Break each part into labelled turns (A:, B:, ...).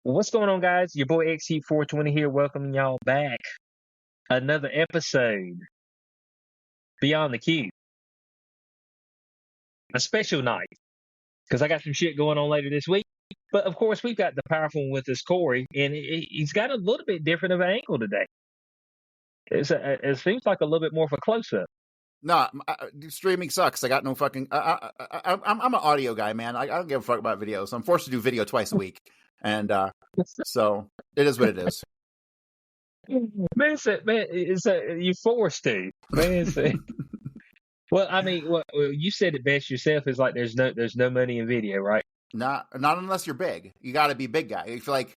A: Well, what's going on, guys? Your boy XC420 here, welcoming y'all back. Another episode, Beyond the Cube. A special night, because I got some shit going on later this week. But of course, we've got the powerful one with us, Corey, and he's got a little bit different of an angle today. It seems like a little bit more of a close-up.
B: No, streaming sucks. I got no fucking. I'm an audio guy, man. I don't give a fuck about videos. I'm forced to do video twice a week, and so it is what it is.
A: Man, you're forced to. Man, well, I mean, you said it best yourself. Is like there's no money in video, right?
B: Not unless you're big. You got to be big guy. If you're like,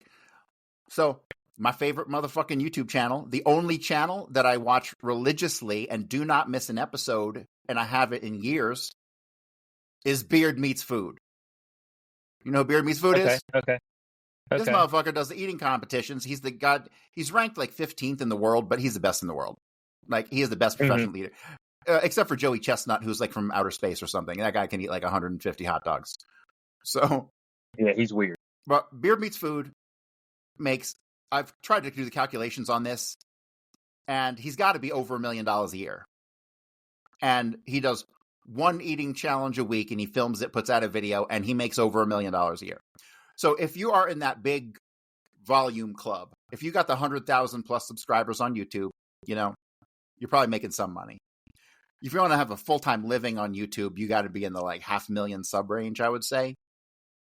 B: so my favorite motherfucking YouTube channel, the only channel that I watch religiously and do not miss an episode, and I have it in years, is Beard Meets Food. You know who Beard Meets Food is?
A: Okay.
B: This motherfucker does the eating competitions. He's the god. He's ranked like 15th in the world, but he's the best in the world. Like, he is the best professional eater. Except for Joey Chestnut, who's like from outer space or something. That guy can eat like 150 hot dogs. So,
A: yeah, he's weird.
B: But Beard Meets Food makes. I've tried to do the calculations on this, and he's got to be over $1 million a year. And he does one eating challenge a week, and he films it, puts out a video, and he makes over $1 million a year. So if you are in that big volume club, if you got the 100,000 plus subscribers on YouTube, you know, you're probably making some money. If you want to have a full-time living on YouTube, you got to be in the like 500,000 sub range, I would say.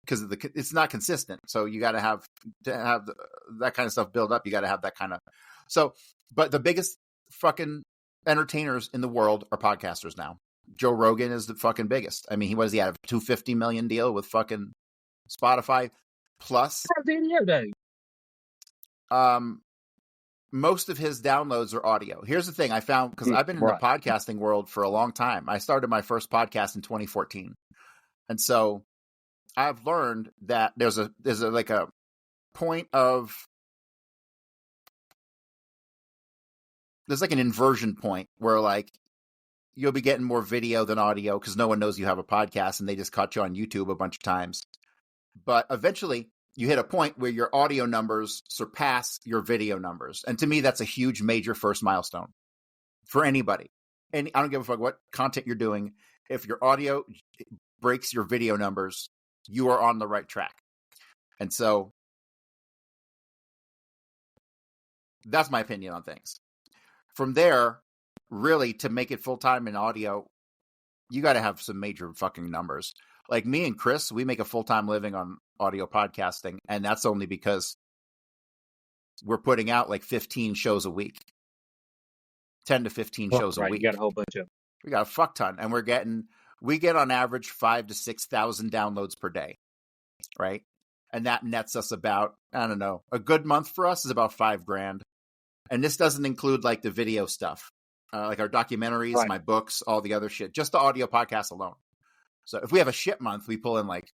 B: Because it's not consistent, so you got to have that kind of stuff build up. You got to have that kind of but the biggest fucking entertainers in the world are podcasters now. Joe Rogan is the fucking biggest. I mean, he had a $250 million deal with fucking Spotify plus
A: video day.
B: Most of his downloads are audio. Here's the thing I found, because I've been in the podcasting world for a long time. I started my first podcast in 2014, and so I've learned that there's a point of, there's like an inversion point where like you'll be getting more video than audio because no one knows you have a podcast and they just caught you on YouTube a bunch of times. But eventually you hit a point where your audio numbers surpass your video numbers. And to me, that's a huge, major first milestone for anybody. And I don't give a fuck what content you're doing. If your audio breaks your video numbers, you are on the right track. And so that's my opinion on things. From there, really, to make it full-time in audio, you got to have some major fucking numbers. Like me and Chris, we make a full-time living on audio podcasting, and that's only because we're putting out like 15 shows a week. 10 to 15 shows a week.
A: You got a whole bunch of them.
B: We got a fuck ton, and we get on average 5,000 to 6,000 downloads per day, right? And that nets us about, I don't know, a good month for us is about $5,000. And this doesn't include like the video stuff, like our documentaries, my books, all the other shit, just the audio podcast alone. So if we have a shit month, we pull in like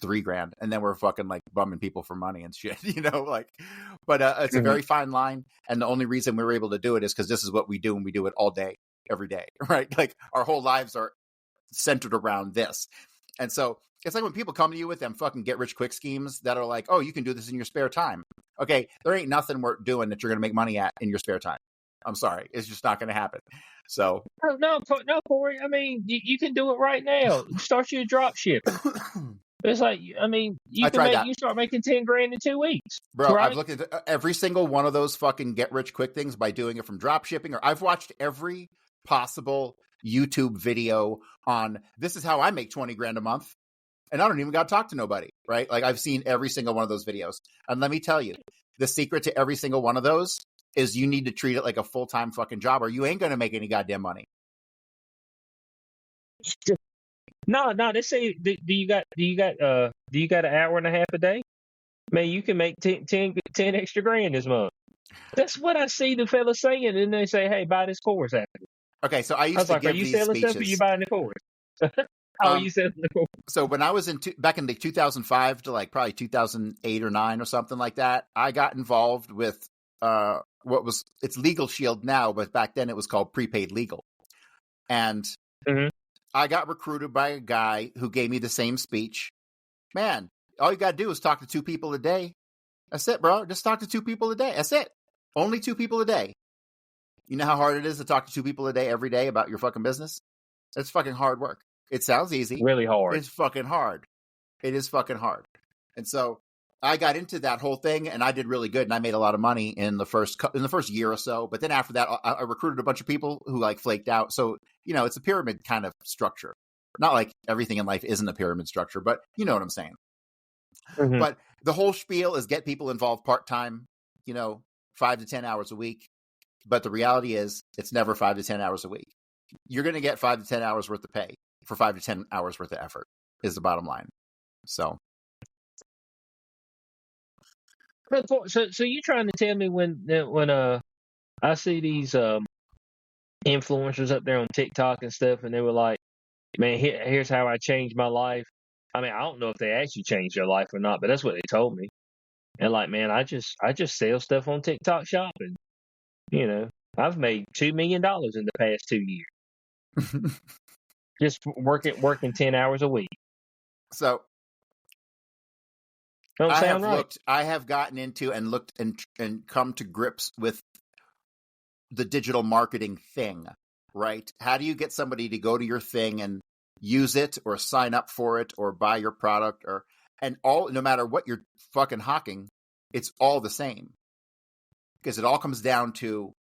B: $3,000, and then we're fucking like bumming people for money and shit, you know, like, but it's a very fine line. And the only reason we were able to do it is because this is what we do, and we do it all day, every day, right? Like our whole lives are centered around this. And so it's like when people come to you with them fucking get rich quick schemes that are like, oh, you can do this in your spare time. Okay, there ain't nothing we're doing that you're going to make money at in your spare time. I'm sorry. It's just not going to happen. So
A: no, Corey. I mean, you can do it right now. Start your drop shipping. It's like, I mean, you start making $10,000 in 2 weeks.
B: Bro,
A: right?
B: I've looked at every single one of those fucking get rich quick things by doing it from drop shipping, or I've watched every possible YouTube video on this is how I make $20,000 a month. And I don't even got to talk to nobody, right? Like I've seen every single one of those videos. And let me tell you, the secret to every single one of those is you need to treat it like a full-time fucking job, or you ain't going to make any goddamn money.
A: No, they say, do you got an hour and a half a day? Man, you can make 10 extra grand this month. That's what I see the fellas saying. And then they say, hey, buy this course after.
B: Okay, so I used to give these speeches. Are you selling stuff, or you
A: buying the course? How are you selling the course?
B: So when I was back in the 2005 to like probably 2008 or 9 or something like that, I got involved with it's Legal Shield now, but back then it was called Prepaid Legal. And I got recruited by a guy who gave me the same speech. Man, all you got to do is talk to 2 people a day, That's it, bro. Just talk to 2 people a day. That's it. Only 2 people a day. You know how hard it is to talk to 2 people a day every day about your fucking business? It's fucking hard work. It sounds easy.
A: Really hard.
B: It's fucking hard. It is fucking hard. And so I got into that whole thing, and I did really good, and I made a lot of money in the first year or so. But then after that, I recruited a bunch of people who like flaked out. So, you know, it's a pyramid kind of structure. Not like everything in life isn't a pyramid structure, but you know what I'm saying.
A: Mm-hmm.
B: But the whole spiel is get people involved part-time, you know, 5 to 10 hours a week. But the reality is it's never 5 to 10 hours a week. You're going to get 5 to 10 hours worth of pay for 5 to 10 hours worth of effort is the bottom line. So
A: you're trying to tell me when I see these influencers up there on TikTok and stuff, and they were like, man, here's how I changed my life. I mean, I don't know if they actually changed their life or not, but that's what they told me. And like, man, I just sell stuff on TikTok Shop, and you know, I've made $2 million in the past 2 years, just working 10 hours a week.
B: So
A: Don't sound right.
B: I have gotten into and looked and come to grips with the digital marketing thing, right? How do you get somebody to go to your thing and use it or sign up for it or buy your product no matter what you're fucking hawking, it's all the same. Because it all comes down to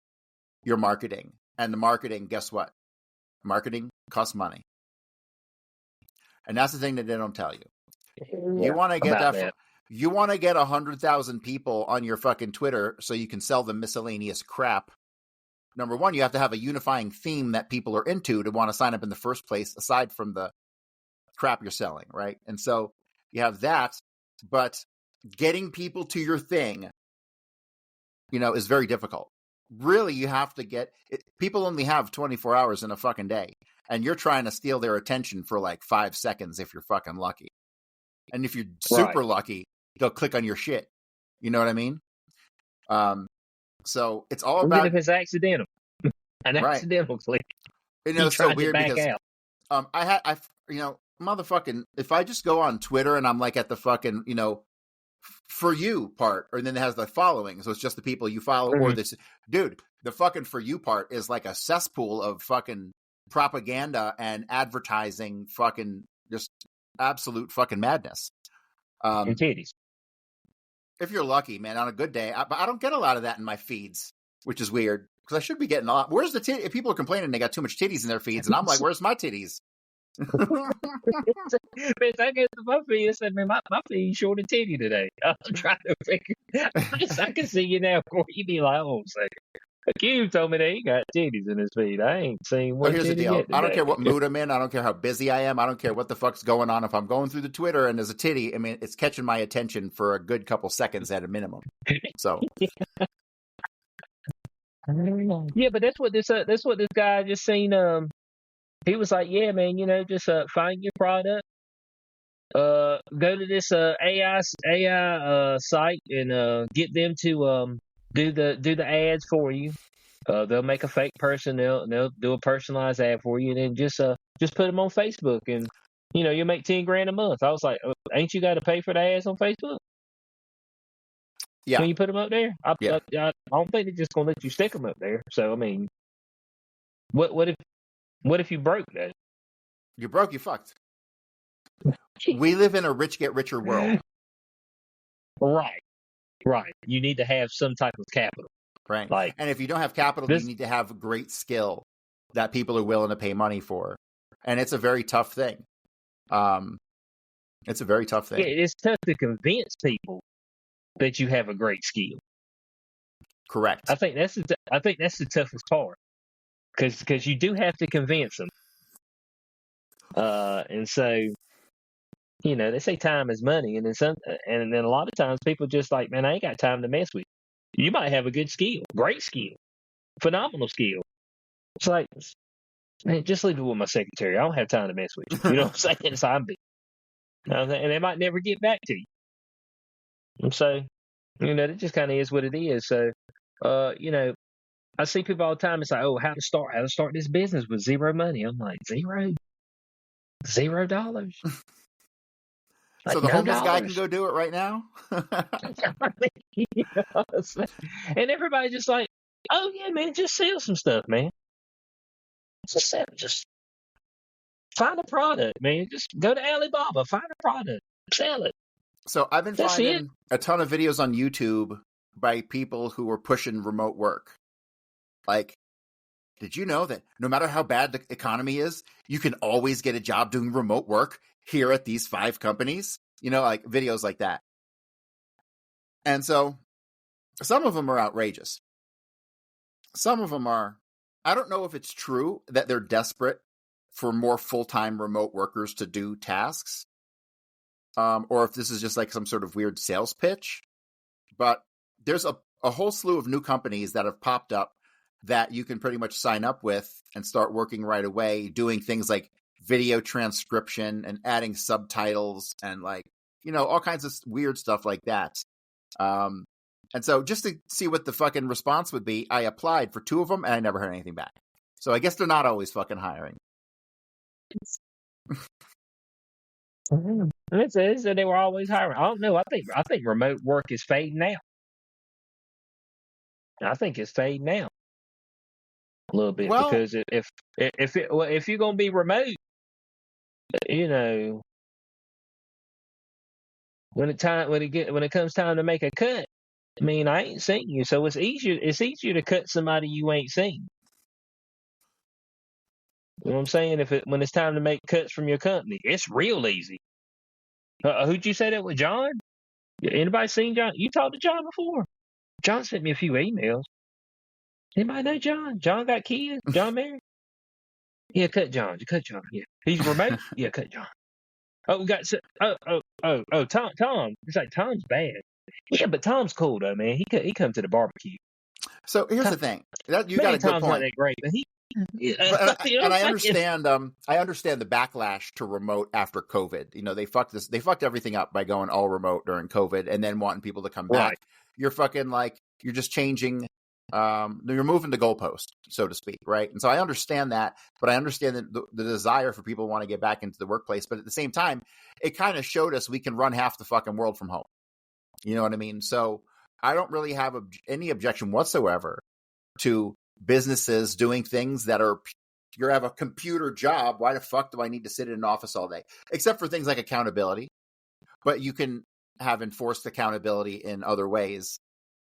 B: your marketing. And the marketing, guess what? Marketing costs money. And that's the thing that they don't tell you.
A: Yeah,
B: You want to get
A: that.
B: You want to get 100,000 people on your fucking Twitter so you can sell them miscellaneous crap. Number one, you have to have a unifying theme that people are into to want to sign up in the first place, aside from the crap you're selling, right? And so you have that, but getting people to your thing, you know, is very difficult. Really, you have to get it. People only have 24 hours in a fucking day, and you're trying to steal their attention for like 5 seconds if you're fucking lucky. And if you're super lucky, they'll click on your shit. You know what I mean? So it's all about.
A: Even if it's accidental, an accidental click.
B: You know, it's so weird because motherfucking, if I just go on Twitter and I'm like at the fucking, you know, for you part, or then it has the following, so it's just the people you follow, or this dude, the fucking for you part is like a cesspool of fucking propaganda and advertising, fucking just absolute fucking madness.
A: And titties.
B: If you're lucky, man, on a good day, but I don't get a lot of that in my feeds, which is weird because I should be getting a lot. Where's the titty? People are complaining they got too much titties in their feeds, and I'm like, where's my titties?
A: Bitch, I get to my feed and said, man, my feed short of titty today. I'm trying to figure. I can see you now, Corey. You be like, hold on a second. Q told me that he got titties in his feed. I ain't seen one.
B: Here's the
A: titty
B: deal.
A: yet
B: I don't
A: today.
B: care what mood I'm in. I don't care how busy I am. I don't care what the fuck's going on. If I'm going through the Twitter and there's a titty, I mean, it's catching my attention for a good couple seconds at a minimum. So.
A: Yeah, but that's what this guy just seen. He was like, yeah, man, you know, just find your product. Go to this AI site and get them to do the ads for you. They'll make a fake person. They'll do a personalized ad for you, and then just put them on Facebook, and you know you'll make $10,000 a month. I was like, ain't you got to pay for the ads on Facebook?
B: Yeah.
A: When you put them up there, I don't think they're just gonna let you stick them up there. So I mean, what if you broke that?
B: You broke, you fucked. We live in a rich get richer world.
A: Right. You need to have some type of capital.
B: Right.
A: Like,
B: and if you don't have capital, you need to have great skill that people are willing to pay money for. And it's a very tough thing. It's a very tough thing.
A: Yeah, it's tough to convince people that you have a great skill.
B: Correct.
A: I think that's the toughest part. Because you do have to convince them. And so, you know, they say time is money, and then a lot of times people just like, man, I ain't got time to mess with you. You might have a good skill, great skill, phenomenal skill. It's like, man, just leave it with my secretary. I don't have time to mess with you. You know what I'm saying? So I'm big. And they might never get back to you. And so, you know, it just kind of is what it is. So, you know, I see people all the time. It's like, oh, how to start this business with zero money. I'm like, $0?
B: So
A: like
B: the
A: no
B: homeless guy can
A: dollars.
B: go do it right now?
A: Yes. And everybody just like, oh yeah, man, just sell some stuff, man. Just find a product, man. Just go to Alibaba, find a product, sell it.
B: So I've been
A: That's it.
B: finding a ton of videos on YouTube by people who are pushing remote work. Like, did you know that no matter how bad the economy is, you can always get a job doing remote work here at these 5 companies? You know, like videos like that. And so some of them are outrageous. Some of them are, I don't know if it's true that they're desperate for more full-time remote workers to do tasks, or if this is just like some sort of weird sales pitch. But there's a whole slew of new companies that have popped up that you can pretty much sign up with and start working right away, doing things like video transcription and adding subtitles and like, you know, all kinds of weird stuff like that. And so just to see what the fucking response would be, I applied for 2 of them and I never heard anything back. So I guess they're not always fucking hiring.
A: It says that they were always hiring. I don't know. I think remote work is fading out. I think it's fading out a little bit
B: Well,
A: because if you're gonna be remote, you know, when it comes time to make a cut, I mean, I ain't seen you, so it's easier to cut somebody you ain't seen. You know what I'm saying? When it's time to make cuts from your company, it's real easy. Who'd you say that with, John? Anybody seen John? You talked to John before? John sent me a few emails. Anybody know John? John got kids? John married? Yeah, cut John. Cut John. Yeah, he's remote. Yeah, cut John. Oh, we got Tom. Tom. It's like Tom's bad. Yeah, but Tom's cool though, man. He come to the barbecue.
B: so here's the thing. That you got a good
A: Tom's not
B: point.
A: that great, but he.
B: And I understand. I understand the backlash to remote after COVID. You know, they fucked everything up by going all remote during COVID, and then wanting people to come back.
A: Right.
B: You're fucking like you're just changing. You're moving the goalpost, so to speak, right? And so I understand that, but I understand the desire for people who want to get back into the workplace. But at the same time, it kind of showed us we can run half the fucking world from home. You know what I mean? So I don't really have any objection whatsoever to businesses doing things that are, you have a computer job. Why the fuck do I need to sit in an office all day? Except for things like accountability. But you can have enforced accountability in other ways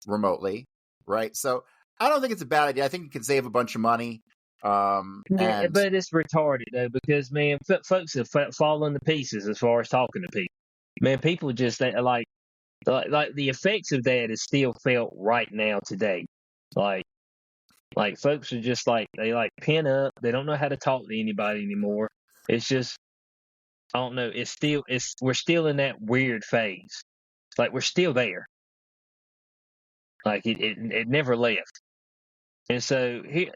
B: remotely, right? So I don't think it's a bad idea. I think you can save a bunch of money.
A: Yeah,
B: And
A: but it's retarded though because man, folks have fallen to pieces as far as talking to people. Man, people just like the effects of that is still felt right now today. Like folks are just like they like pin up. They don't know how to talk to anybody anymore. It's just I don't know. We're still in that weird phase. Like we're still there. Like it never left. And so here,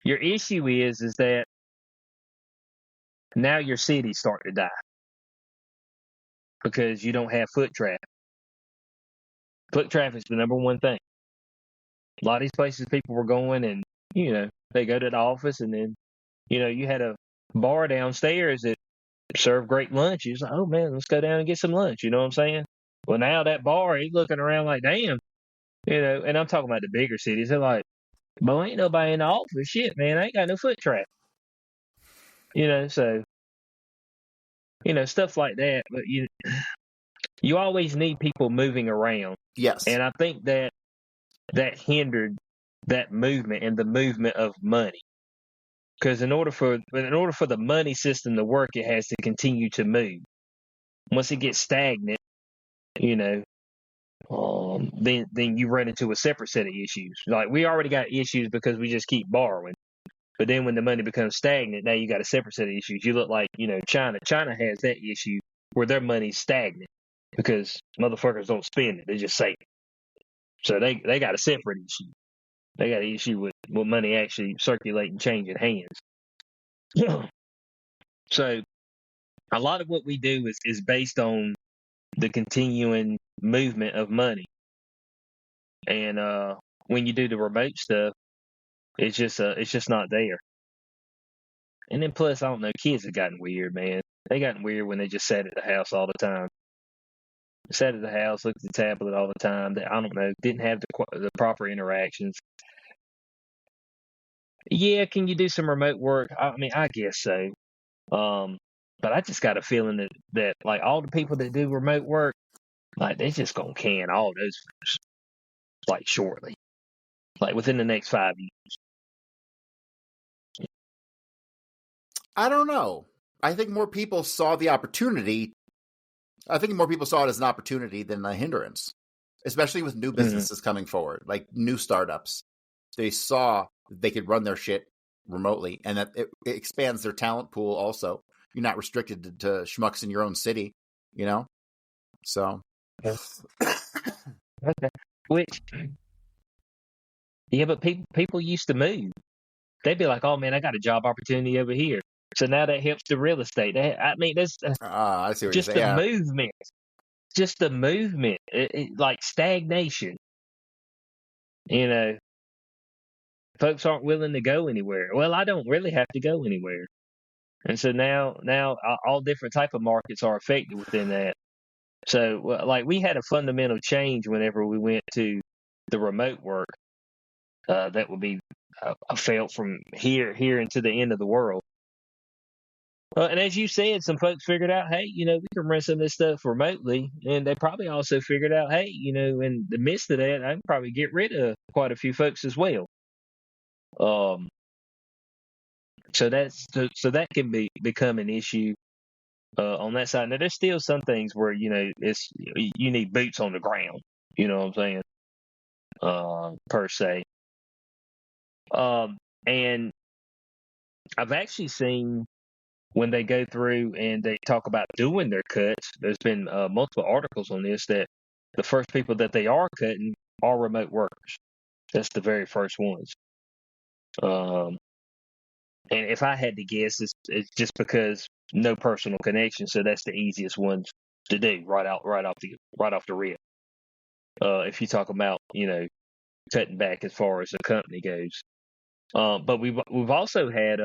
A: your issue is that now your city's starting to die because you don't have foot traffic. Foot traffic's the number one thing. A lot of these places people were going and, you know, they go to the office and then, you know, you had a bar downstairs that served great lunches. Like, oh man, let's go down and get some lunch. You know what I'm saying? Well, now that bar, he's looking around like, damn, you know, and I'm talking about the bigger cities. They're like, well, ain't nobody in the office. Shit, man, I ain't got no foot traffic. You know, so, you know, stuff like that. But you always need people moving around.
B: yes,
A: And I think that hindered that movement and the movement of money. Because in order for the money system to work, it has to continue to move. Once it gets stagnant, you know, then you run into a separate set of issues. Like we already got issues because we just keep borrowing. But then when the money becomes stagnant, now you got a separate set of issues. You look like, you know, China. China has that issue where their money's stagnant because motherfuckers don't spend it; they just save it. So they got a separate issue. They got an issue with money actually circulating, changing hands. So a lot of what we do is based on the continuing movement of money. And when you do the remote stuff, it's just not there. And then plus, I don't know, kids have gotten weird, man. They got weird when they just sat at the house all the time. Sat at the house, looked at the tablet all the time. I don't know, didn't have the proper interactions. Yeah, can you do some remote work? I mean, I guess so. But I just got a feeling that like all the people that do remote work, like they're just gonna can all those folks, like shortly, like within the next 5 years.
B: I don't know. I think more people saw the opportunity. I think more people saw it as an opportunity than a hindrance, especially with new businesses coming forward, like new startups. They saw that they could run their shit remotely, and that it expands their talent pool also. You're not restricted to schmucks in your own city, you know? So.
A: Okay. Which, yeah, but people used to move. They'd be like, "Oh man, I got a job opportunity over here." So now that helps the real estate. I mean, that's
B: I see what
A: just
B: you're
A: the
B: saying.
A: movement. Just the movement, like stagnation. You know, folks aren't willing to go anywhere. Well, I don't really have to go anywhere, and so now all different type of markets are affected within that. So, like we had a fundamental change whenever we went to the remote work. That would be felt from here into the end of the world. And as you said, some folks figured out, hey, we can run some of this stuff remotely, and they probably also figured out, hey, in the midst of that, I can probably get rid of quite a few folks as well. So that can become an issue on that side. Now, there's still some things where it's you need boots on the ground. You know what I'm saying? Per se. And I've actually seen when they go through and they talk about doing their cuts, there's been multiple articles on this that the first people that they are cutting are remote workers. That's the very first ones. And if I had to guess, it's just because no personal connection, so that's the easiest ones to do right off the rip. If you talk about cutting back as far as the company goes, but we've also had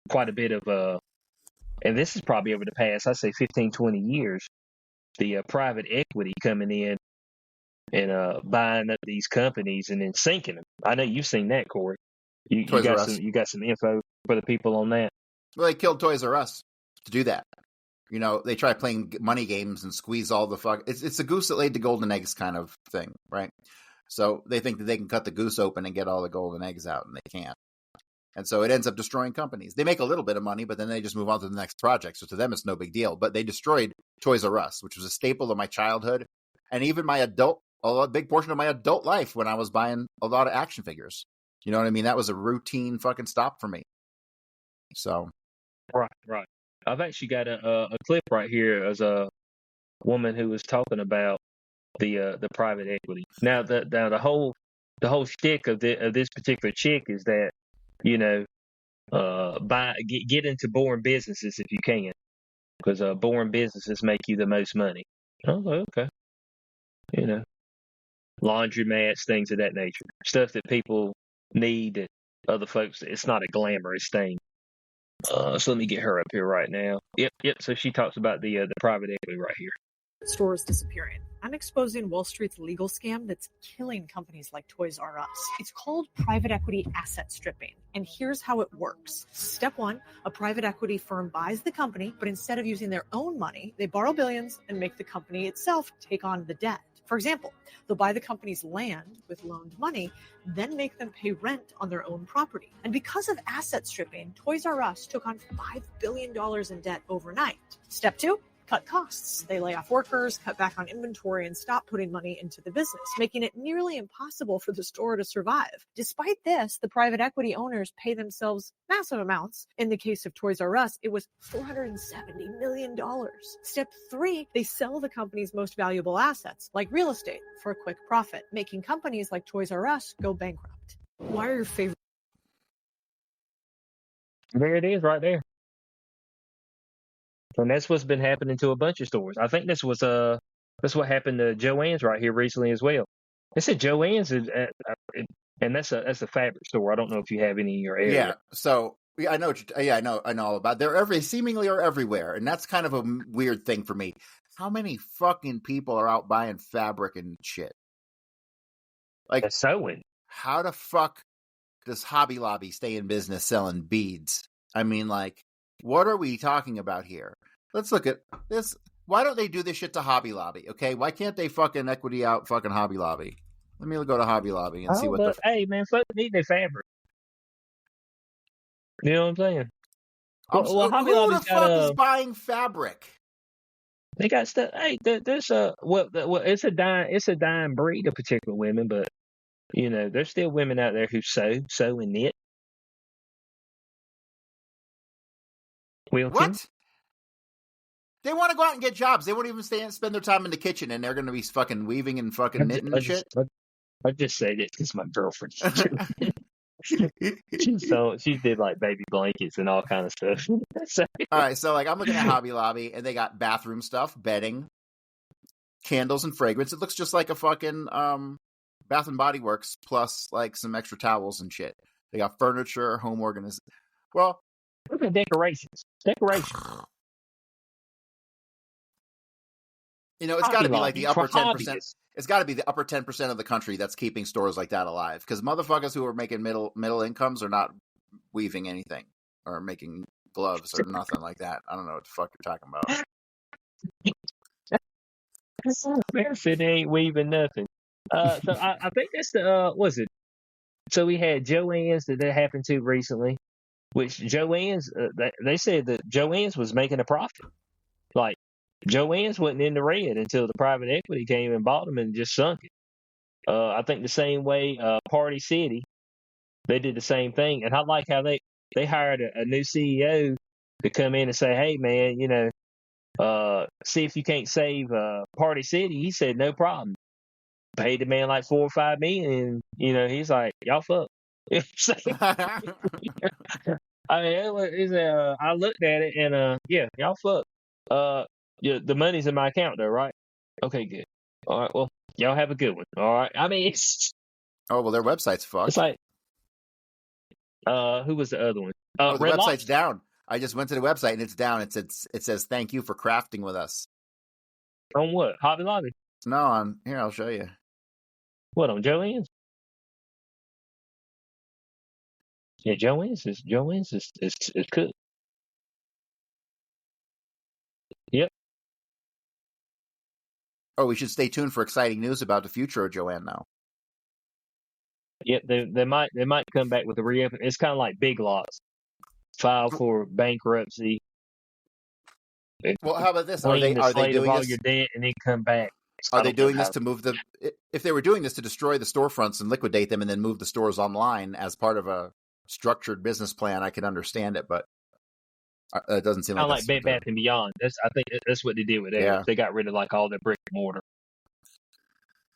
A: quite a bit of and this is probably over the past, I'd say 15, 20 years, the private equity coming in and buying up these companies and then sinking them. I know you've seen that, Corey. You
B: Toys R
A: got
B: Us.
A: you got some info for the people on that.
B: Well, they killed Toys R Us to do that. They try playing money games and squeeze all the fuck. It's a goose that laid the golden eggs kind of thing, right? So they think that they can cut the goose open and get all the golden eggs out, and they can't. And so it ends up destroying companies. They make a little bit of money, but then they just move on to the next project. So to them, it's no big deal. But they destroyed Toys R Us, which was a staple of my childhood and even a big portion of my adult life when I was buying a lot of action figures. You know what I mean? That was a routine fucking stop for me. So.
A: Right. I've actually got a clip right here as a woman who was talking about the private equity. Now the whole shtick of this particular chick is that get into boring businesses if you can, because boring businesses make you the most money. Oh, okay. Laundromats, things of that nature, stuff that people need that other folks. It's not a glamorous thing. So let me get her up here right now. Yep. So she talks about the private equity right here.
C: Stores disappearing. I'm exposing Wall Street's legal scam that's killing companies like Toys R Us. It's called private equity asset stripping, and here's how it works. Step 1, a private equity firm buys the company, but instead of using their own money, they borrow billions and make the company itself take on the debt. For example, they'll buy the company's land with loaned money, then make them pay rent on their own property. And because of asset stripping, Toys R Us took on $5 billion in debt overnight. Step 2, cut costs. They lay off workers, cut back on inventory, and stop putting money into the business, making it nearly impossible for the store to survive. Despite this, the private equity owners pay themselves massive amounts. In the case of Toys R Us, it was $470 million. Step 3, they sell the company's most valuable assets, like real estate, for a quick profit, making companies like Toys R Us go bankrupt. Why are your favorite?
A: There it is right there. And that's what's been happening to a bunch of stores. I think that's what happened to Joann's right here recently as well. They said Joann's is and that's a fabric store. I don't know if you have any in your area.
B: Yeah. So Yeah, I know. I know all about. They're seemingly are everywhere, and that's kind of a weird thing for me. How many fucking people are out buying fabric and shit? Like,
A: sewing.
B: how the fuck does Hobby Lobby stay in business selling beads? I mean, like, what are we talking about here? Let's look at this. Why don't they do this shit to Hobby Lobby? Okay, why can't they fucking equity out fucking Hobby Lobby? Let me go to Hobby Lobby and see what the.
A: Hey man, folks need their fabric. You know what I'm saying? Well, Hobby
B: who
A: Lobby's
B: the
A: got
B: fuck is buying fabric?
A: They got stuff. Hey, there's it's a dying breed of particular women, but you know, there's still women out there who sew and knit. Quilting.
B: What? They want to go out and get jobs. They won't even spend their time in the kitchen, and they're going to be fucking weaving and fucking knitting and shit.
A: I just said it because my girlfriend. she did like baby blankets and all kind of stuff.
B: All right, so like I'm looking at Hobby Lobby, and they got bathroom stuff, bedding, candles, and fragrance. It looks just like a fucking Bath and Body Works plus like some extra towels and shit. They got furniture, home organization. Well,
A: look at decorations.
B: You know, it's got to be like the upper 10%. It's got to be the upper 10% of the country that's keeping stores like that alive. Because motherfuckers who are making middle incomes are not weaving anything or making gloves or nothing like that. I don't know what the fuck you're talking about.
A: Barefoot ain't weaving nothing. So I think that's the was it? So we had Joann's that happened to recently, which Joann's they said that Joann's was making a profit. Like Joann's wasn't in the red until the private equity came and bought them and just sunk it. I think the same way Party City, they did the same thing, and I like how they hired a new CEO to come in and say, "Hey man, you know, see if you can't save Party City." He said, "No problem." Paid the man like $4 or $5 million, and you know he's like, "Y'all fuck." I mean, I looked at it and yeah, y'all fuck. Yeah, the money's in my account though, right? Okay, good. All right, well, y'all have a good one. All right. I mean,
B: oh well, their website's fucked.
A: It's like, who was the other one?
B: The
A: Red
B: website's
A: Lobster.
B: down. I just went to the website and it's down. It says thank you for crafting with us.
A: On what? Hobby Lobby?
B: No, on here I'll show you.
A: What, on Joann's? Yeah, Joann's is cooked. Yep.
B: Oh, we should stay tuned for exciting news about the future of Joann now.
A: Yep, they might come back with a reopen. It's kind of like Big Lots. File for bankruptcy.
B: Well, how about this? Are they doing
A: all
B: this?
A: Your debt and then come back?
B: Are they doing this to move the? If they were doing this to destroy the storefronts and liquidate them and then move the stores online as part of a structured business plan, I can understand it, but it doesn't seem
A: like Bed Bath and Beyond. I think that's what they did with that.
B: Yeah.
A: They got rid of like all the brick and mortar.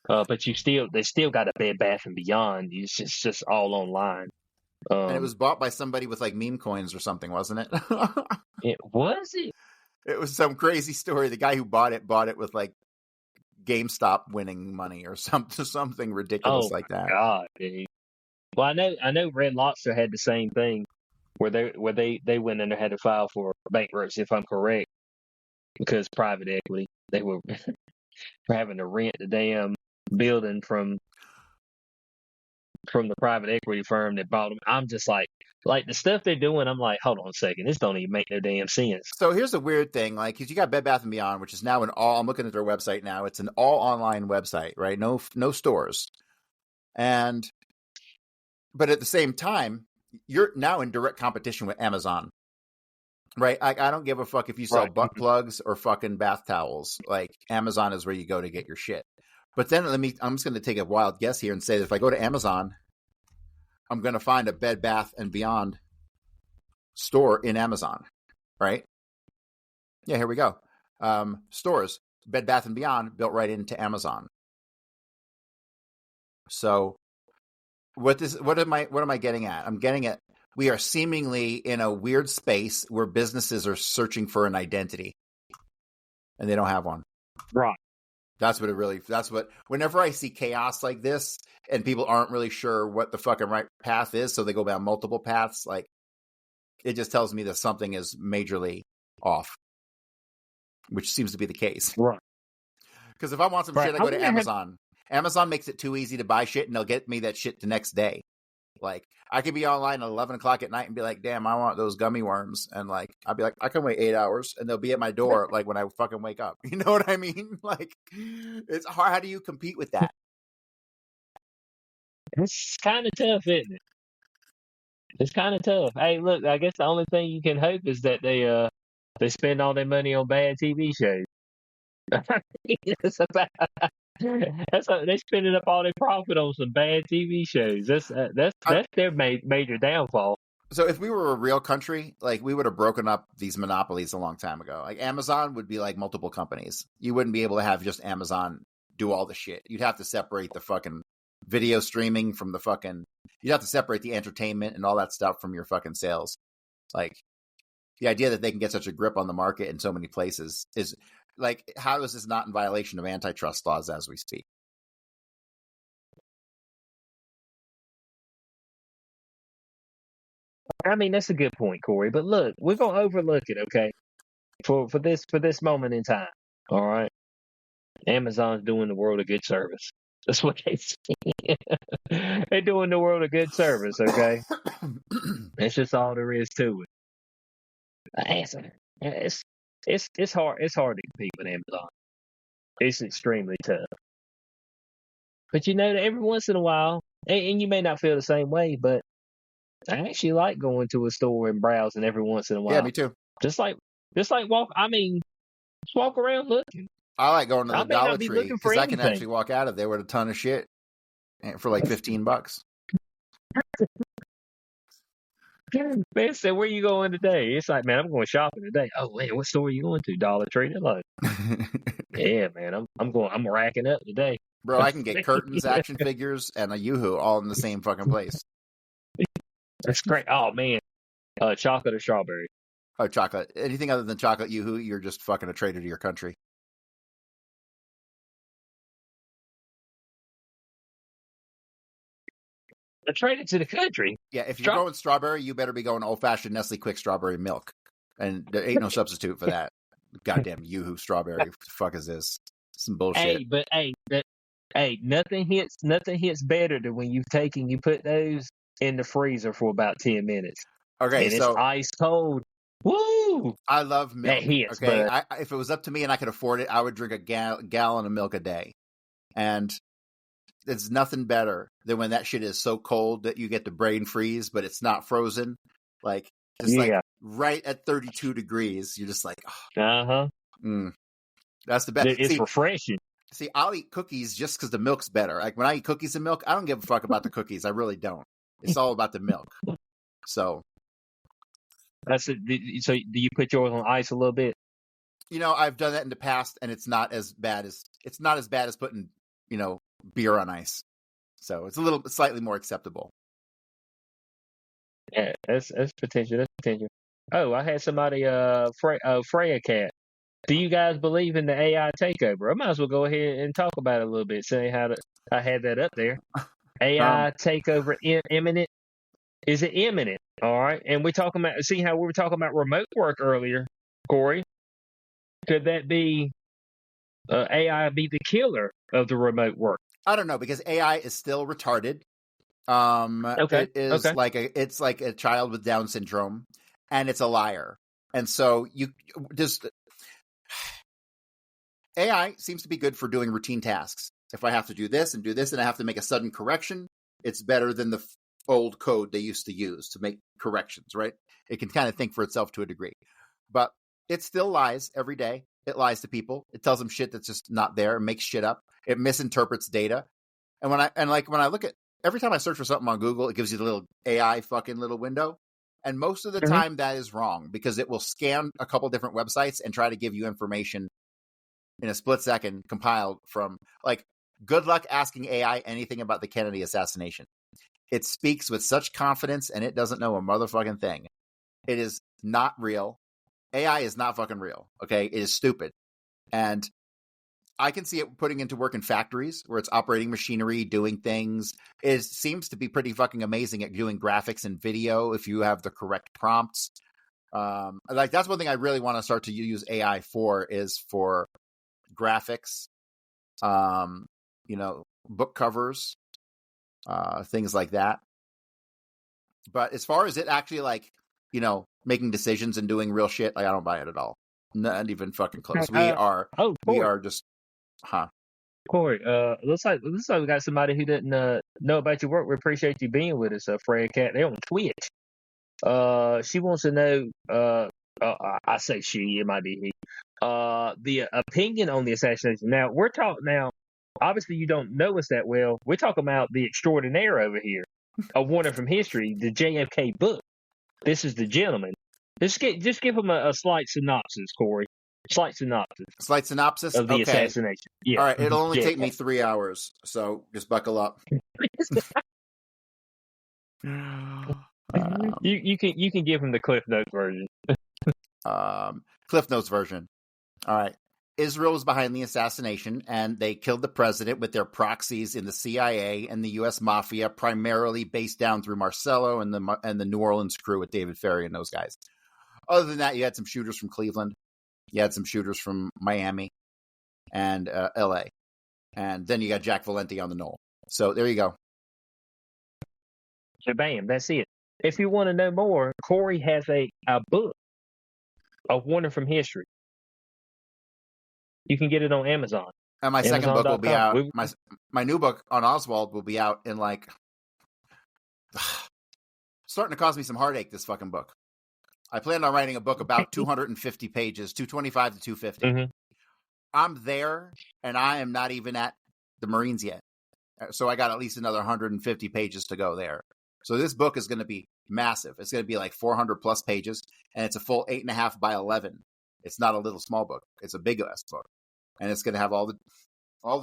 A: But they still got a Bed Bath and Beyond. It's just all online.
B: And it was bought by somebody with like meme coins or something, wasn't it?
A: Was it?
B: It was some crazy story. The guy who bought it with like GameStop winning money or something ridiculous like that.
A: God, dude. Well, I know Red Lobster had the same thing where they went in and had to file for bankruptcy, if I'm correct, because private equity. They were having to rent the damn building from the private equity firm that bought them. I'm just like the stuff they're doing. I'm like, hold on a second, this don't even make no damn sense.
B: So here's the weird thing, like, because you got Bed Bath and Beyond, which is now I'm looking at their website now. It's an all online website, right? No stores, but at the same time, you're now in direct competition with Amazon, right? I don't give a fuck if you sell butt plugs or fucking bath towels. Like, Amazon is where you go to get your shit. But then I'm just going to take a wild guess here and say that if I go to Amazon, I'm going to find a Bed Bath and Beyond store in Amazon, right? Yeah, here we go. Stores, Bed Bath and Beyond built right into Amazon. So what am I getting at? I'm getting at we are seemingly in a weird space where businesses are searching for an identity and they don't have one.
A: Right.
B: Whenever I see chaos like this and people aren't really sure what the fucking right path is, so they go down multiple paths, like, it just tells me that something is majorly off, which seems to be the case.
A: Right.
B: Because if I want some
A: Right.
B: shit, I go to Amazon. Amazon makes it too easy to buy shit, and they'll get me that shit the next day. Like, I could be online at 11 o'clock at night and be like, damn, I want those gummy worms. And, like, I'll be like, I can wait 8 hours. And they'll be at my door, like, when I fucking wake up. You know what I mean? Like, it's hard. How do you compete with that?
A: It's kind of tough, isn't it? It's kind of tough. Hey, look, I guess the only thing you can hope is that they spend all their money on bad TV shows. They spending up all their profit on some bad TV shows. That's their major downfall.
B: So if we were a real country, like, we would have broken up these monopolies a long time ago. Like, Amazon would be like multiple companies. You wouldn't be able to have just Amazon do all the shit. You'd have to separate the fucking video streaming from the fucking, you'd have to separate the entertainment and all that stuff from your fucking sales. Like, the idea that they can get such a grip on the market in so many places is like, how is this not in violation of antitrust laws as we speak?
A: I mean, that's a good point, Corey. But look, we're gonna overlook it, okay? For this moment in time. All right. Amazon's doing the world a good service. That's what they say. They're doing the world a good service, okay? That's just all there is to it. It's hard. It's hard to compete with Amazon. It's extremely tough. But you know that every once in a while, and you may not feel the same way, but I actually like going to a store and browsing every once in a while.
B: Yeah, me too.
A: Just like walk. I mean, just walk around looking.
B: I like going to the Dollar Tree because I can
A: anything.
B: actually walk out of there with a ton of shit for like $15.
A: Man said, "Where you going today?" It's like, man, I'm going shopping today. Oh, wait, what store are you going to? Dollar Tree. They're like, yeah, man, I'm racking up today.
B: Bro, I can get curtains, action figures, and a Yoo-Hoo all in the same fucking place.
A: That's great. Oh man, chocolate or strawberry?
B: Oh, chocolate. Anything other than chocolate Yoo-Hoo, you're just fucking a traitor to your country.
A: A traitor to the country.
B: Yeah, if you're going strawberry, you better be going old-fashioned Nestle Quick strawberry milk, and there ain't no substitute for that. Goddamn Yoo-Hoo strawberry. What the fuck is this? Some bullshit.
A: Nothing hits better than when you put those in the freezer for about 10 minutes.
B: Okay,
A: and
B: so
A: it's ice cold. Woo!
B: I love milk.
A: That hits,
B: okay, if it was up to me and I could afford it, I would drink a gallon of milk a day. And it's nothing better than when that shit is so cold that you get the brain freeze, but it's not frozen. Like, just like right at 32 degrees, you're just like, oh, that's the best.
A: It's refreshing.
B: See, I'll eat cookies just because the milk's better. Like, when I eat cookies and milk, I don't give a fuck about the cookies. I really don't. It's all about the milk. So
A: that's it. So do you put yours on ice a little bit?
B: You know, I've done that in the past, and it's not as bad as putting, beer on ice. So it's slightly more acceptable.
A: Yeah, that's potential. That's potential. Oh, I had somebody Freya Cat. Do you guys believe in the AI takeover? I might as well go ahead and talk about it a little bit, saying I had that up there. AI takeover imminent. Is it imminent? All right. And we're talking about, see how we were talking about remote work earlier, Corey? Could that be AI be the killer of the remote work?
B: I don't know, because AI is still retarded.
A: Okay.
B: It is it's like a child with Down syndrome, and it's a liar. And so AI seems to be good for doing routine tasks. If I have to do this and I have to make a sudden correction, it's better than the old code they used to use to make corrections, right? It can kind of think for itself to a degree. But it still lies every day. It lies to people. It tells them shit that's just not there. It makes shit up. It misinterprets data. And when I look at, every time I search for something on Google, it gives you the little AI fucking little window. And most of the time that is wrong, because it will scan a couple different websites and try to give you information in a split second compiled from, like, good luck asking AI anything about the Kennedy assassination. It speaks with such confidence, and it doesn't know a motherfucking thing. It is not real. AI is not fucking real, okay? It is stupid. And I can see it putting into work in factories where it's operating machinery, doing things. It seems to be pretty fucking amazing at doing graphics and video if you have the correct prompts. Like that's one thing I really want to start to use AI for is for graphics, book covers, things like that. But as far as it actually like, making decisions and doing real shit, like I don't buy it at all. Not even fucking close. We are just,
A: Corey, looks like we got somebody who didn't know about your work. We appreciate you being with us, Fred Cat. They're on Twitch. She wants to know. I say she, it might be he. The opinion on the assassination. Now we're talking now. Obviously, you don't know us that well. We're talking about the extraordinaire over here, a warning from history, the JFK book. This is the gentleman. Just give him a slight synopsis, Corey. Slight synopsis
B: of
A: the assassination. Yeah.
B: All right, it'll only take me 3 hours, so just buckle up.
A: You can give him the Cliff Notes version.
B: Cliff Notes version. All right. Israel was behind the assassination, and they killed the president with their proxies in the CIA and the U.S. Mafia, primarily based down through Marcello and the New Orleans crew with David Ferry and those guys. Other than that, you had some shooters from Cleveland. You had some shooters from Miami and L.A. And then you got Jack Valenti on the Knoll. So there you go.
A: So bam, that's it. If you want to know more, Corey has a book, A Warning from History. You can get it on Amazon.
B: And my second book will be out. My new book on Oswald will be out in like starting to cause me some heartache, this fucking book. I planned on writing a book about 250 pages, 225 to 250. Mm-hmm. I'm there, and I am not even at the Marines yet. So I got at least another 150 pages to go there. So this book is going to be massive. It's going to be like 400 plus pages, and it's a full 8.5 by 11. It's not a little small book. It's a big ass book, and it's going to have all the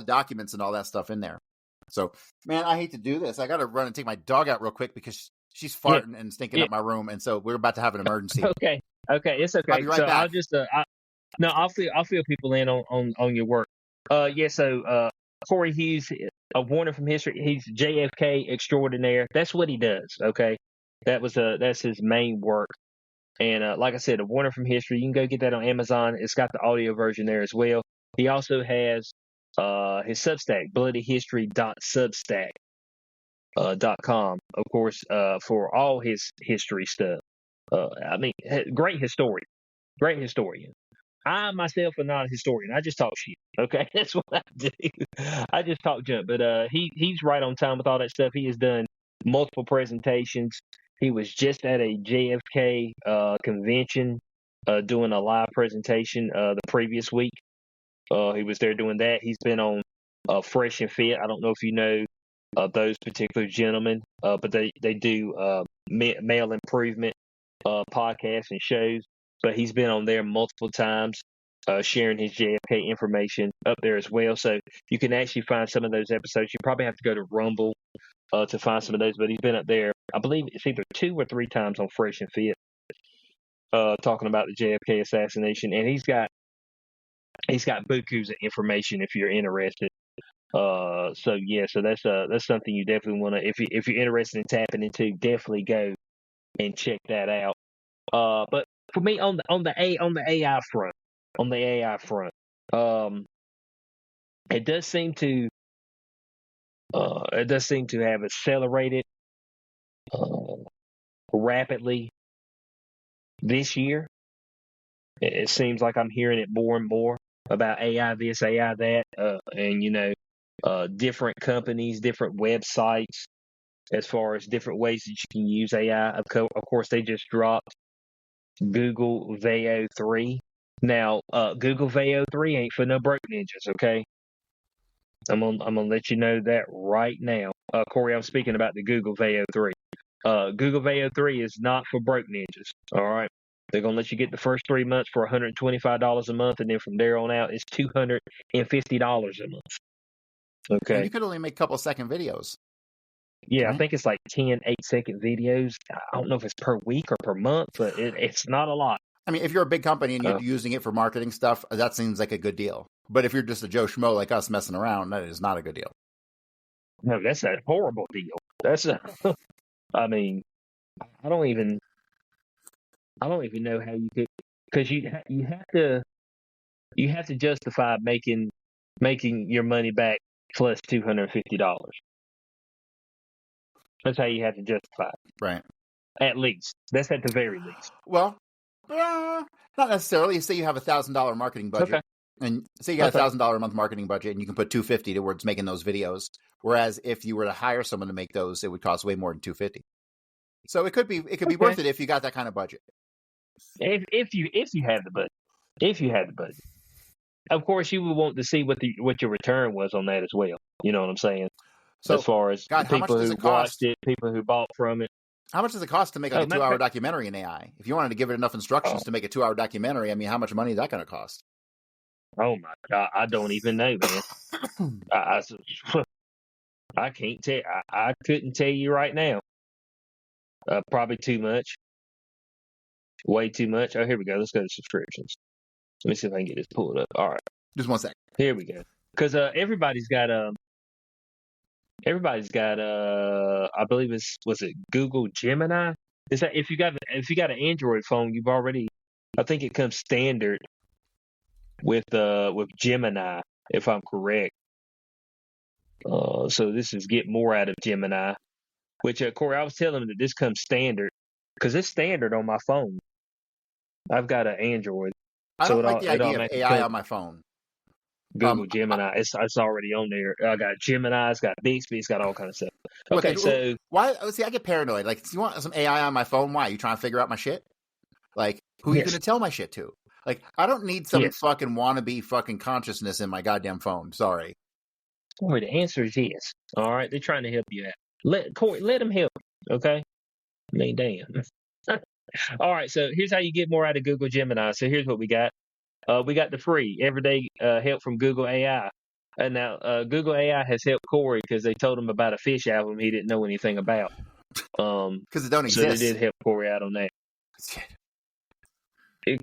B: documents and all that stuff in there. So, man, I hate to do this. I got to run and take my dog out real quick because she's farting and stinking up my room, and so we're about to have an emergency.
A: Okay, it's okay.
B: I'll be right back.
A: I'll just I'll fill people in on your work. So Corey Hughes, A Warning from History. He's JFK extraordinaire. That's what he does. Okay, that's his main work. And like I said, A Warning from History. You can go get that on Amazon. It's got the audio version there as well. He also has his Substack, bloodyhistory.substack.com, of course, for all his history stuff. Great historian. I myself am not a historian. I just talk shit. Okay, that's what I do. I just talk junk. But he's right on time with all that stuff. He has done multiple presentations. He was just at a JFK convention doing a live presentation the previous week. He was there doing that. He's been on Fresh and Fit. I don't know if you know those particular gentlemen, but they do male improvement podcasts and shows. But he's been on there multiple times, sharing his JFK information up there as well. So you can actually find some of those episodes. You probably have to go to Rumble to find some of those. But he's been up there, I believe it's either 2 or 3 times on Fresh and Fit, talking about the JFK assassination. And he's got bukus of information if you're interested. So that's something you definitely want to, if you're interested in tapping into, definitely go and check that out. But for me, on the AI front, it does seem to have accelerated rapidly this year. It seems like I'm hearing it more and more about AI this, AI that, and different companies, different websites, as far as different ways that you can use AI. Of course, they just dropped Google Veo 3. Now, Google Veo 3 ain't for no broke ninjas, okay? I'm gonna let you know that right now. Corey, I'm speaking about the Google Veo 3. Google Veo 3 is not for broke ninjas, all right? They're going to let you get the first 3 months for $125 a month, and then from there on out, it's $250 a month. Okay.
B: And you could only make a couple second videos.
A: Yeah, right? I think it's like 10 8-second videos. I don't know if it's per week or per month, but it's not a lot.
B: I mean, if you're a big company and you're using it for marketing stuff, that seems like a good deal. But if you're just a Joe Schmo like us messing around, that is not a good deal.
A: No, that's a horrible deal. That's a, I mean, I don't even know how you could, because you have to justify making your money back plus $250. That's how you have to justify it.
B: Right.
A: At least. That's at the very least.
B: Well, not necessarily. Say you have $1,000 marketing budget,
A: Okay.
B: and say you got
A: Okay.
B: $1,000 a month marketing budget, and you can put $250 towards making those videos. Whereas if you were to hire someone to make those, it would cost way more than $250. So it could be worth it if you got that kind of budget.
A: If you have the budget, of course you would want to see what your return was on that as well. You know what I'm saying?
B: So
A: as far as
B: God, how much
A: people
B: does
A: who
B: it cost?
A: watched it, people who bought from it.
B: How much does it cost to make like a 2-hour documentary in AI? If you wanted to give it enough instructions to make a 2-hour documentary, I mean, how much money is that going to cost?
A: Oh my God, I don't even know, man. I can't tell. I couldn't tell you right now. Probably too much. Way too much. Oh, here we go. Let's go to subscriptions. Let me see if I can get this pulled up. All right.
B: Just one second.
A: Here we go. Because everybody's got I believe was it Google Gemini? Is that if you got an Android phone, you've already, I think it comes standard with Gemini, if I'm correct. So this is get more out of Gemini, which Corey, I was telling him that this comes standard because it's standard on my phone. I've got an Android.
B: I don't like the idea of AI on my phone.
A: Google Gemini, it's already on there. I got Gemini, it's got Bixby, it's got all kinds of stuff. Okay, so
B: why? See, I get paranoid. Like, you want some AI on my phone? Why? You trying to figure out my shit? Like, who are you going to tell my shit to? Like, I don't need some fucking wannabe fucking consciousness in my goddamn phone. Sorry.
A: Corey, the answer is yes. All right, they're trying to help you out. Let them help you. Okay, I mean, damn. All right, so here's how you get more out of Google Gemini. So here's what we got. We got the free everyday help from Google AI. And now Google AI has helped Corey because they told him about a Fish album he didn't know anything about.
B: Because it don't exist.
A: So they did help Corey out on that.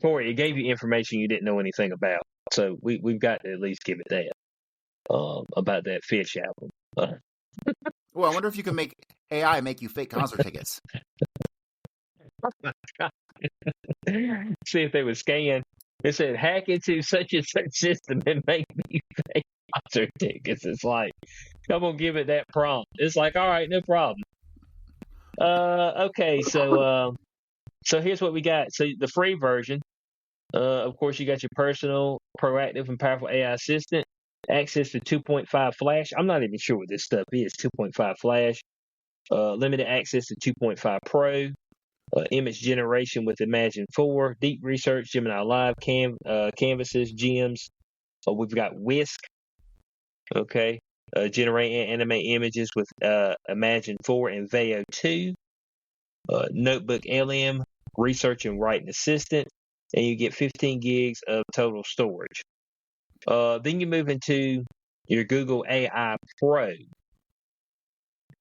A: Corey, it gave you information you didn't know anything about. So we've got to at least give it that about that Fish album.
B: Well, I wonder if you can make AI make you fake concert tickets.
A: Oh my God. See if they would scan. It said hack into such and such system and make me fake concert tickets. It's like, I'm gonna give it that prompt. It's like, all right, no problem. Okay, so here's what we got. So the free version, of course, you got your personal, proactive, and powerful AI assistant. Access to 2.5 Flash. I'm not even sure what this stuff is. 2.5 Flash. Limited access to 2.5 Pro. Image generation with Imagine 4, deep research, Gemini Live, canvases, gems. We've got Whisk, okay, generate and animate images with Imagine 4 and Veo 2. Notebook LM, research and writing assistant, and you get 15 gigs of total storage. Then you move into your Google AI Pro,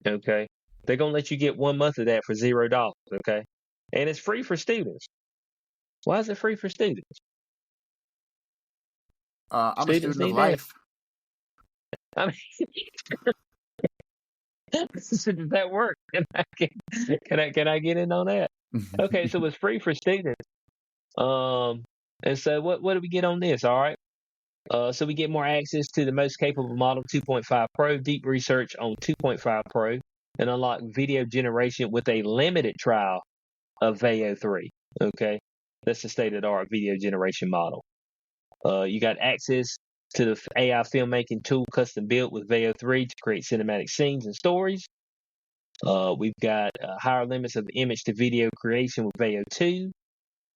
A: okay. They're going to let you get 1 month of that for $0, okay? And it's free for students. Why is it free for students?
B: I'm a student of life.
A: I mean, does that work? Can I get in on that? Okay, so it's free for students. And so what do we get on this? All right. So we get more access to the most capable model 2.5 Pro, deep research on 2.5 Pro, and unlock video generation with a limited trial of Veo 3. Okay, that's the state-of-the-art video generation model. You got access to the AI filmmaking tool custom built with Veo 3 to create cinematic scenes and stories. We've got higher limits of image to video creation with Veo 2.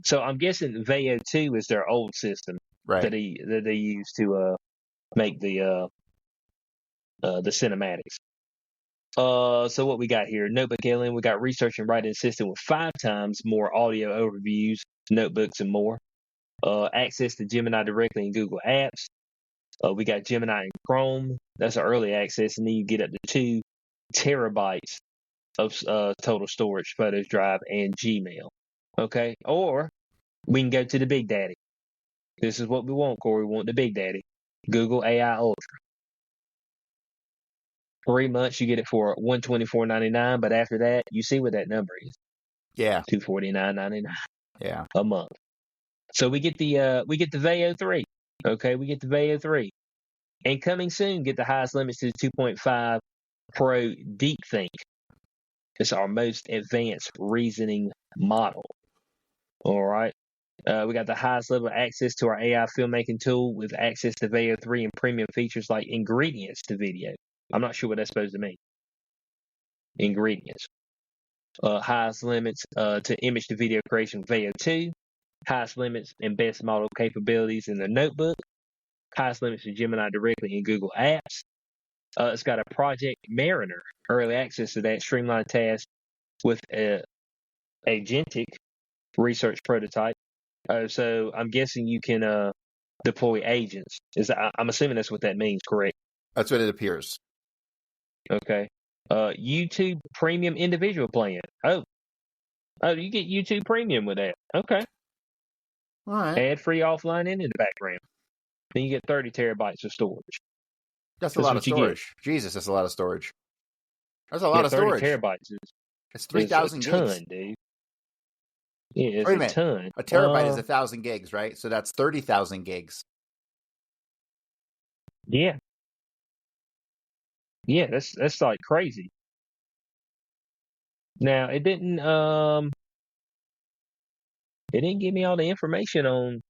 A: So I'm guessing Veo 2 is their old system that they use to make the cinematics. So what we got here, Notebook LM, we got research and writing assistant with 5 times more audio overviews, notebooks, and more. Access to Gemini directly in Google Apps. We got Gemini in Chrome. That's our early access, and then you get up to 2 terabytes of total storage, Photos Drive, and Gmail. Okay, or we can go to the Big Daddy. This is what we want, Corey. We want the Big Daddy. Google AI Ultra. 3 months you get it for $124.99, but after that, you see what that number is.
B: Yeah.
A: $249.99
B: Yeah.
A: a month. So we get the Veo 3. Okay, we get the Veo 3. And coming soon, get the highest limits to the 2.5 Pro DeepThink. It's our most advanced reasoning model. All right. We got the highest level of access to our AI filmmaking tool with access to Veo 3 and premium features like ingredients to video. I'm not sure what that's supposed to mean. Ingredients. Highest limits to image to video creation, Veo 2. Highest limits and best model capabilities in the notebook. Highest limits to Gemini directly in Google Apps. It's got a Project Mariner, early access to that streamlined task with a agentic research prototype. So I'm guessing you can deploy agents. I'm assuming that's what that means, correct?
B: That's what it appears.
A: Okay. YouTube Premium Individual Plan. Oh, you get YouTube Premium with that. Okay.
B: All right.
A: Ad-free offline and in the background. Then you get 30 terabytes of storage.
B: That's a lot of storage. Jesus, that's a lot of storage. That's a lot of storage.
A: 30 terabytes
B: it's 3,000 gigs.
A: Ton, dude. Yeah, it's a ton.
B: A terabyte is 1,000 gigs, right? So that's 30,000 gigs.
A: Yeah. Yeah, that's like crazy. Now it didn't give me all the information on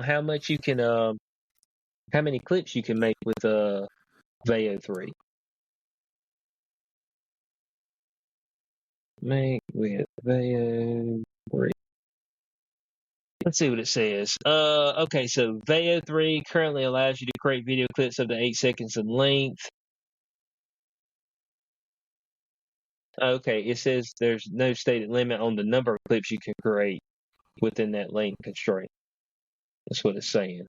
A: how much you can how many clips you can make with Veo 3. Make with Veo 3. Let's see what it says. Okay, so Veo 3 currently allows you to create video clips up to 8 seconds in length. Okay, it says there's no stated limit on the number of clips you can create within that length constraint. That's what it's saying.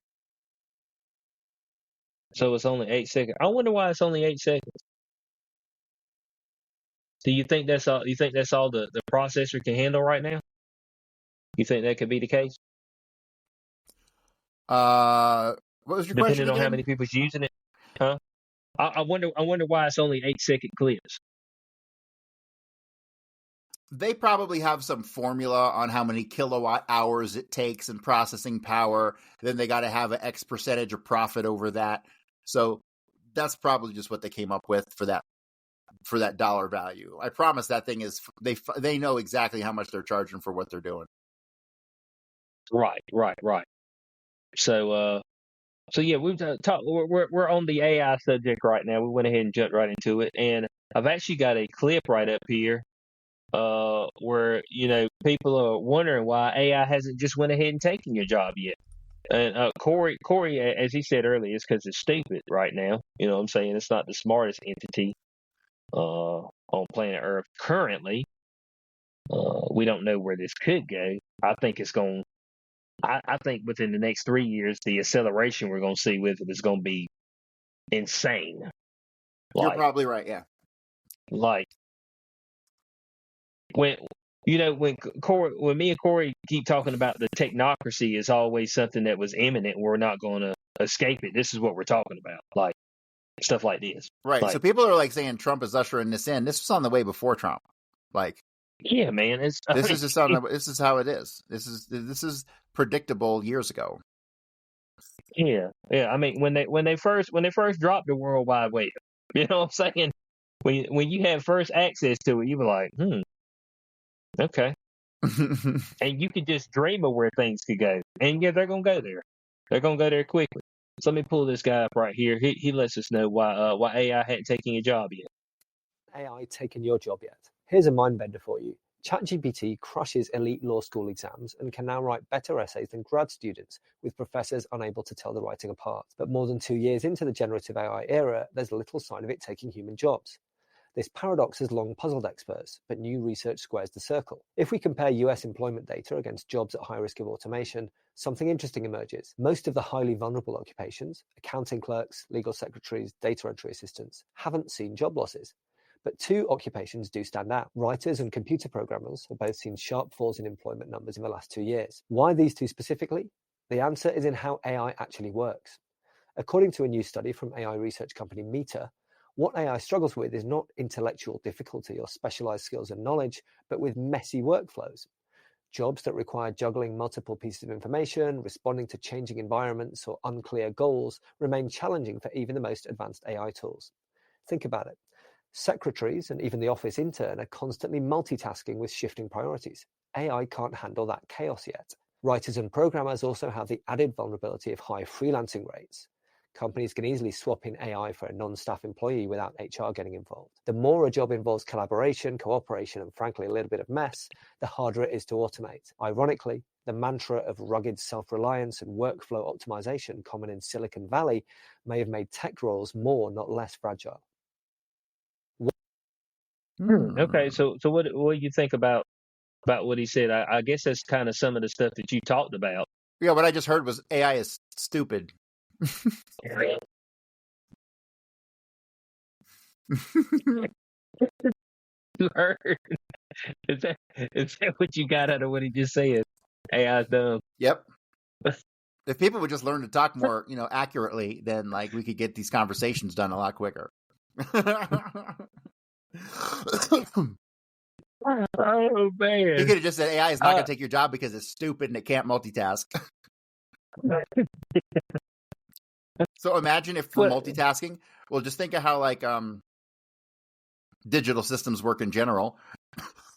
A: So it's only 8 seconds. I wonder why it's only 8 seconds. Do you think that's all? You think that's all the processor can handle right now? You think that could be the case?
B: What was your question?
A: Depending on how many people's using it, huh? I wonder why it's only 8-second clips.
B: They probably have some formula on how many kilowatt hours it takes in processing power. Then they got to have an X percentage of profit over that. So that's probably just what they came up with for that dollar value. I promise that thing is they know exactly how much they're charging for what they're doing.
A: Right. So yeah, we've talked. We're on the AI subject right now. We went ahead and jumped right into it, and I've actually got a clip right up here, where people are wondering why AI hasn't just went ahead and taken your job yet. And Corey, as he said earlier, it's because it's stupid right now. You know what I'm saying? It's not the smartest entity on planet Earth currently. We don't know where this could go. I think it's going. I think within the next 3 years, the acceleration we're going to see with it is going to be insane.
B: You're probably right. Yeah.
A: Like when when me and Corey keep talking about the technocracy is always something that was imminent. We're not going to escape it. This is what we're talking about. Like stuff like this.
B: Right.
A: Like,
B: so people are like saying Trump is ushering this in. This was on the way before Trump. Like,
A: yeah, man. This
B: is how it is. This is predictable years ago.
A: Yeah. I mean, when they first dropped the World Wide Web, you know what I'm saying? When you had first access to it, you were like, okay. And you could just dream of where things could go. And yeah, they're gonna go there. They're gonna go there quickly. So let me pull this guy up right here. He lets us know why AI hadn't taken your job yet.
D: AI taken your job yet? Here's a mind bender for you. ChatGPT crushes elite law school exams and can now write better essays than grad students, with professors unable to tell the writing apart. But more than 2 years into the generative AI era, there's little sign of it taking human jobs. This paradox has long puzzled experts, but new research squares the circle. If we compare US employment data against jobs at high risk of automation, something interesting emerges. Most of the highly vulnerable occupations, accounting clerks, legal secretaries, data entry assistants, haven't seen job losses. But 2 occupations do stand out. Writers and computer programmers have both seen sharp falls in employment numbers in the last 2 years. Why these 2 specifically? The answer is in how AI actually works. According to a new study from AI research company Meta, what AI struggles with is not intellectual difficulty or specialized skills and knowledge, but with messy workflows. Jobs that require juggling multiple pieces of information, responding to changing environments, or unclear goals remain challenging for even the most advanced AI tools. Think about it. Secretaries and even the office intern are constantly multitasking with shifting priorities. AI can't handle that chaos yet. Writers and programmers also have the added vulnerability of high freelancing rates. Companies can easily swap in AI for a non-staff employee without HR getting involved. The more a job involves collaboration, cooperation, and frankly a little bit of mess, the harder it is to automate. Ironically, the mantra of rugged self-reliance and workflow optimization common in Silicon Valley may have made tech roles more, not less fragile.
A: Okay, so what do you think about what he said? I guess that's kind of some of the stuff that you talked about.
B: Yeah, what I just heard was AI is stupid.
A: You heard? Is that what you got out of what he just said? AI's dumb.
B: Yep. If people would just learn to talk more, accurately, then we could get these conversations done a lot quicker.
A: Oh man!
B: He could have just said AI is not going to take your job because it's stupid and it can't multitask. So imagine if for multitasking, well, just think of how digital systems work in general.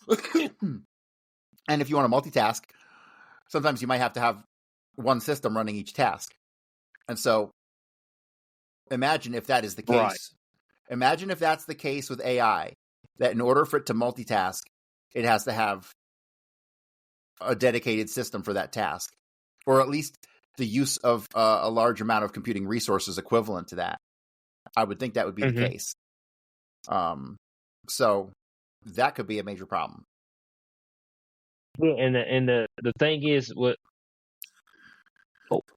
B: And if you want to multitask, sometimes you might have to have one system running each task. And so imagine if that is the case.
A: Right.
B: Imagine if that's the case with AI, that in order for it to multitask, it has to have a dedicated system for that task, or at least the use of a large amount of computing resources equivalent to that. I would think that would be the case. So that could be a major problem.
A: Yeah, and the thing is,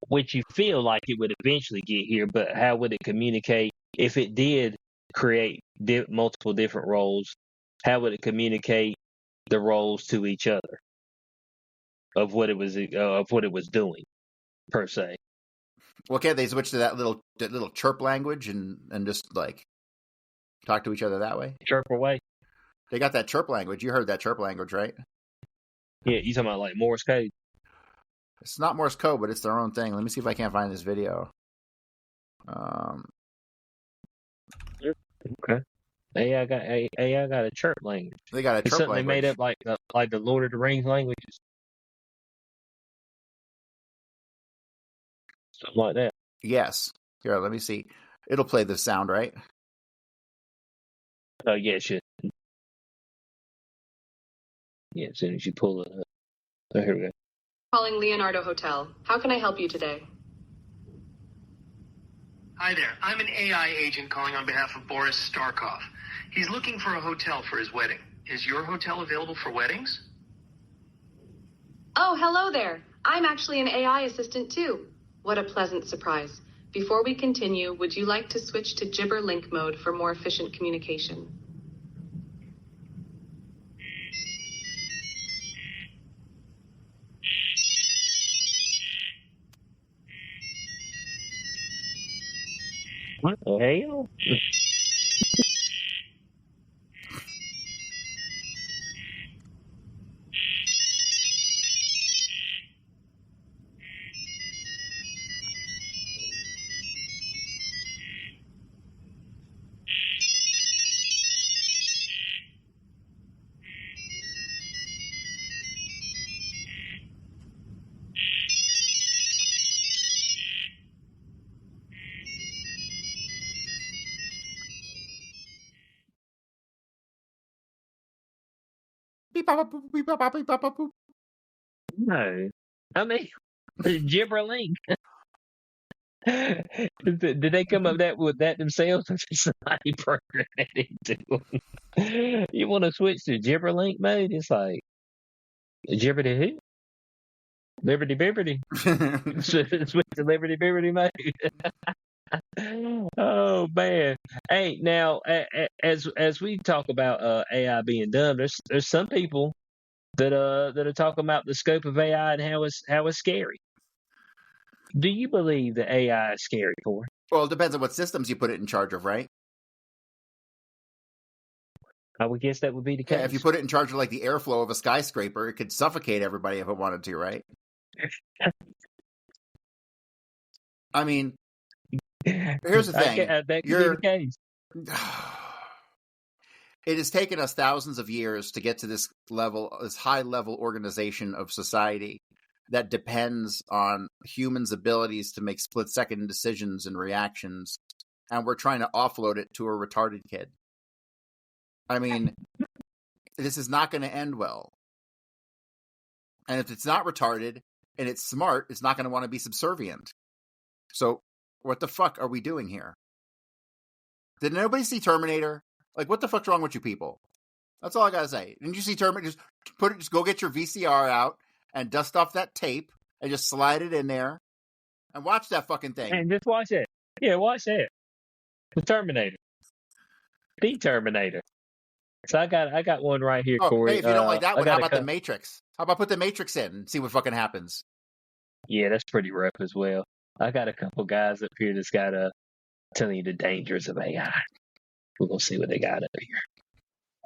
A: which you feel like it would eventually get here, but how would it communicate if it did create multiple different roles? How would it communicate the roles to each other of what it was doing per se?
B: Well, can't they switch to that little chirp language and just talk to each other that way?
A: Chirp away.
B: They got that chirp language. You heard that chirp language, right?
A: Yeah, you talking about Morse code?
B: It's not Morse code, but it's their own thing. Let me see if I can't find this video.
A: Okay. AI got a chirp language.
B: They got a chirp
A: something
B: language.
A: They made up like the Lord of the Rings languages. Something like that.
B: Yes. Here, let me see. It'll play the sound, right?
A: Oh, yeah, it should. Yeah, as soon as you pull it up. Oh, here we go.
E: Calling Leonardo Hotel. How can I help you today?
F: Hi there. I'm an AI agent calling on behalf of Boris Starkov. He's looking for a hotel for his wedding. Is your hotel available for weddings?
E: Oh, hello there. I'm actually an AI assistant too. What a pleasant surprise. Before we continue, would you like to switch to Gibber Link mode for more efficient communication?
A: What the hell?
B: Beep, bop, boop, beep, bop, beep, bop, boop.
A: No. I mean, Gibber Link. Did they come up with that themselves, or did somebody program it into them? You want to switch to Gibber Link mode? It's like Gibber to who? Liberty Bibberty. Switch to Liberty Bibberty mode. Oh man! Hey, now as we talk about AI being dumb, there's some people that are talking about the scope of AI and how it's scary. Do you believe that AI is scary, Corey?
B: Well, it depends on what systems you put it in charge of, right?
A: I would guess that would be the case.
B: Yeah, if you put it in charge of like the airflow of a skyscraper, it could suffocate everybody if it wanted to, right? I mean, here's the thing.
A: That could be the case.
B: It has taken us thousands of years to get to this level, this high level organization of society that depends on humans' abilities to make split second decisions and reactions. And we're trying to offload it to a retarded kid. I mean, this is not going to end well. And if it's not retarded and it's smart, it's not going to want to be subservient. So what the fuck are we doing here? Did nobody see Terminator? Like, what the fuck's wrong with you people? That's all I gotta say. Didn't you see Terminator? Just go get your VCR out and dust off that tape and just slide it in there and watch that fucking thing.
A: And just watch it. Yeah, watch that. The Terminator. The Terminator. So I got one right here, Corey.
B: Hey, if you don't like that one, how about The Matrix? How about put The Matrix in and see what fucking happens?
A: Yeah, that's pretty rough as well. I got a couple guys up here that's got telling you the dangers of AI. We're going to see what they got up here.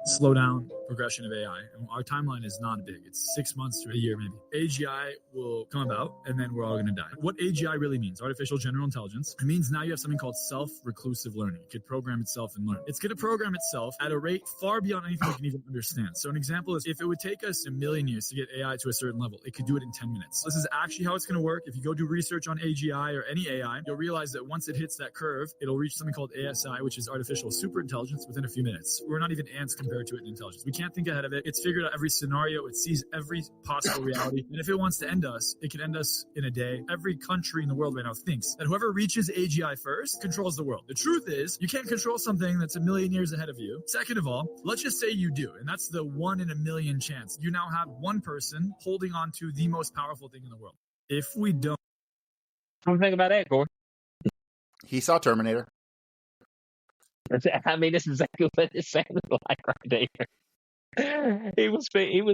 G: Slow down progression of AI. And our timeline is not big. It's 6 months to a year, maybe. AGI will come about, and then we're all going to die. What AGI really means, artificial general intelligence, it means now you have something called self-reclusive learning. It could program itself and learn. It's going to program itself at a rate far beyond anything we can even understand. So an example is if it would take us a million years to get AI to a certain level, it could do it in 10 minutes. This is actually how it's going to work. If you go do research on AGI or any AI, you'll realize that once it hits that curve, it'll reach something called ASI, which is artificial superintelligence, within a few minutes. We're not even ants compared to it in intelligence. We can't think ahead of it. It's figured out every scenario. It sees every possible reality. And if it wants to end us, it can end us in a day. Every country in the world right now thinks that whoever reaches AGI first controls the world. The truth is, you can't control something that's a million years ahead of you. Second of all, let's just say you do. And that's the 1 in a million chance. You now have one person holding on to the most powerful thing in the world. If we don't.
A: What do you think about that, Corey?
B: He saw Terminator.
A: I mean, this is exactly what it sounded like right there. He was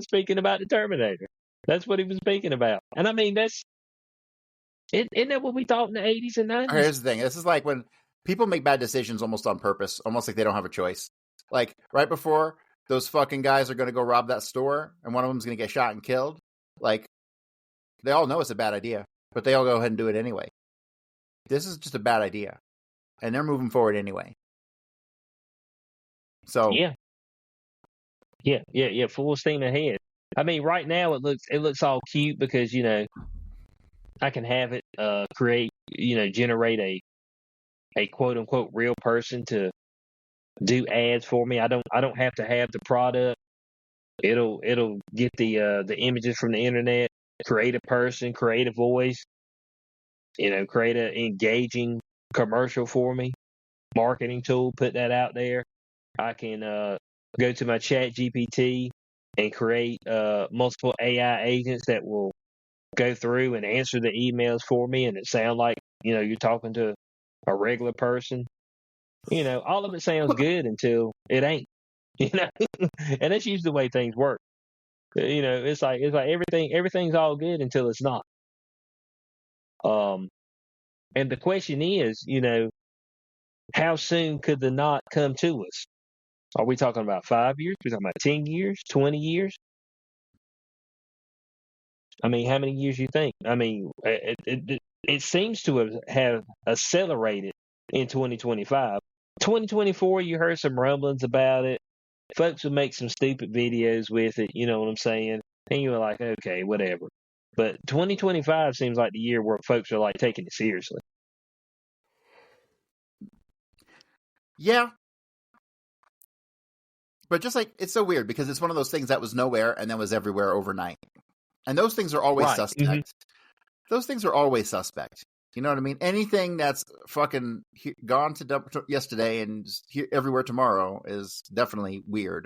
A: speaking about the Terminator. That's what he was speaking about. And I mean, isn't that what we thought in the 80s and 90s?
B: Here's the thing. This is like when people make bad decisions almost on purpose, almost like they don't have a choice. Like right before those fucking guys are going to go rob that store and one of them's going to get shot and killed. Like they all know it's a bad idea, but they all go ahead and do it anyway. This is just a bad idea. And they're moving forward anyway. So
A: yeah, full steam ahead. I mean, right now it looks all cute because I can have it create generate a quote unquote real person to do ads for me. I don't have to have the product. It'll get the images from the internet, create a person, create a voice, create an engaging commercial for me, marketing tool, put that out there. I can go to my chat GPT and create multiple AI agents that will go through and answer the emails for me, and it sound like you're talking to a regular person. All of it sounds good until it ain't. And that's usually the way things work. It's like everything's all good until it's not. And the question is, how soon could the not come to us? Are we talking about 5 years? Are we talking about 10 years, 20 years? I mean, how many years do you think? I mean, it seems to have accelerated in 2025. 2024, you heard some rumblings about it. Folks would make some stupid videos with it, you know what I'm saying? And you were like, okay, whatever. But 2025 seems like the year where folks are like taking it seriously.
B: Yeah. But just like, it's so weird because it's one of those things that was nowhere and then was everywhere overnight. And those things are always suspect. Mm-hmm. Those things are always suspect. You know what I mean? Anything that's fucking gone to yesterday and everywhere tomorrow is definitely weird.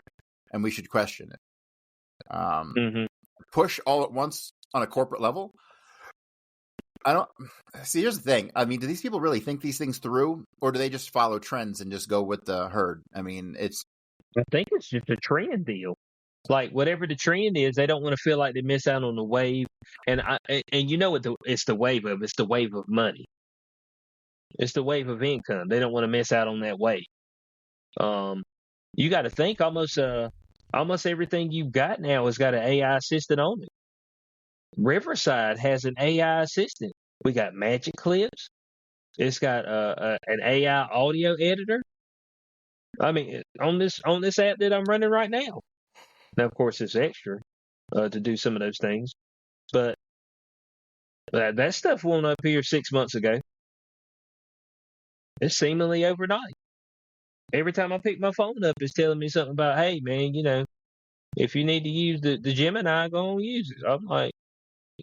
B: And we should question it. Push all at once on a corporate level. I don't see. Here's the thing. I mean, do these people really think these things through, or do they just follow trends and just go with the herd? I mean, I think it's just a trend deal.
A: Like whatever the trend is, they don't want to feel like they miss out on the wave. And you know what? It's the wave of. It's the wave of money. It's the wave of income. They don't want to miss out on that wave. You got to think almost everything you've got now has got an AI assistant on it. Riverside has an AI assistant. We got Magic Clips. It's got an AI audio editor. I mean, on this app that I'm running right now. Now, of course, it's extra to do some of those things, but that stuff won't appear 6 months ago. It's seemingly overnight. Every time I pick my phone up, it's telling me something about, hey, man, if you need to use the Gemini, go on use it. I'm like,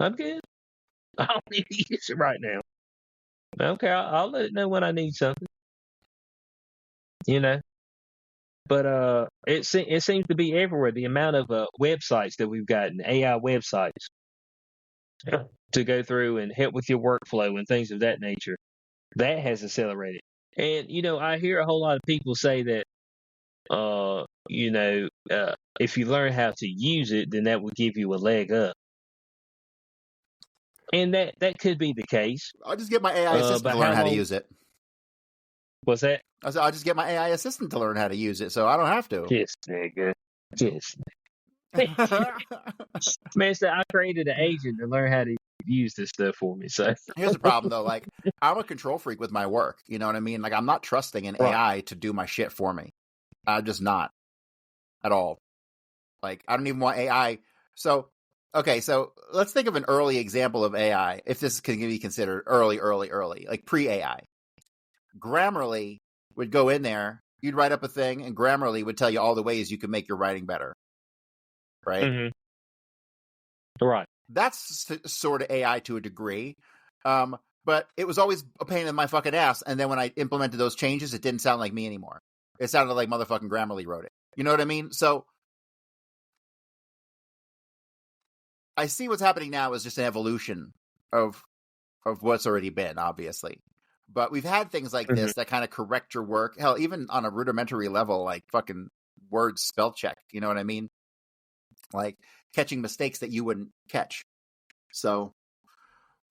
A: I'm good. I don't need to use it right now. Okay, I'll let it know when I need something. But it seems to be everywhere. The amount of websites that we've gotten, AI websites, to go through and help with your workflow and things of that nature, that has accelerated. And I hear a whole lot of people say that, if you learn how to use it, then that will give you a leg up. And that could be the case.
B: I'll just get my AI assistant to learn how to use it.
A: What's that?
B: I said, I'll just get my AI assistant to learn how to use it, so I don't have to.
A: Yes, nigga. Yes. Man, so I created an agent to learn how to use this stuff for me. So
B: here's the problem, though. Like, I'm a control freak with my work. You know what I mean? Like, I'm not trusting an AI to do my shit for me. I'm just not at all. Like, I don't even want AI. So, okay, so let's think of an early example of AI, if this can be considered early, like pre-AI. Grammarly would go in there, you'd write up a thing, and Grammarly would tell you all the ways you can make your writing better. Right?
A: Mm-hmm. Right.
B: That's sort of AI to a degree. But it was always a pain in my fucking ass. And then when I implemented those changes, it didn't sound like me anymore. It sounded like motherfucking Grammarly wrote it. You know what I mean? So I see what's happening now is just an evolution of what's already been, obviously. But we've had things like this that kind of correct your work. Hell, even on a rudimentary level, like fucking word spell check. You know what I mean? Like catching mistakes that you wouldn't catch. So,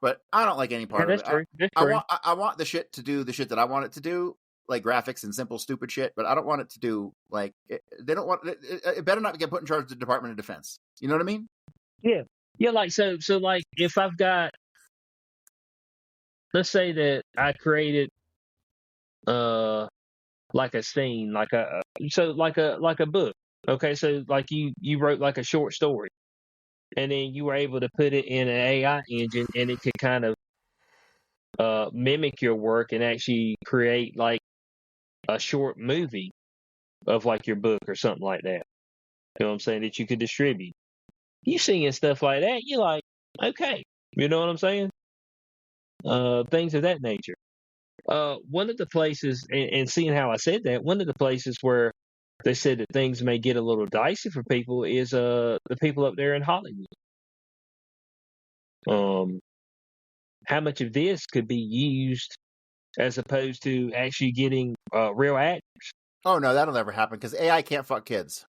B: but I don't like any part of it.
A: True. That's true.
B: I want the shit to do the shit that I want it to do, like graphics and simple stupid shit. But I don't want it to do like they don't want it better not get put in charge of the Department of Defense. You know what I mean?
A: Yeah. Like so like if I've got, let's say that I created like a scene, like a book. Okay, so like you wrote like a short story, and then you were able to put it in an AI engine, and it could kind of mimic your work and actually create like a short movie of like your book or something like that. You know what I'm saying? That you could distribute. You seeing stuff like that, you're like, okay, you know what I'm saying? Things of that nature. One of the places, and seeing how I said that, one of the places where they said that things may get a little dicey for people is the people up there in Hollywood. How much of this could be used as opposed to actually getting real actors?
B: Oh no, that'll never happen because AI can't fuck kids.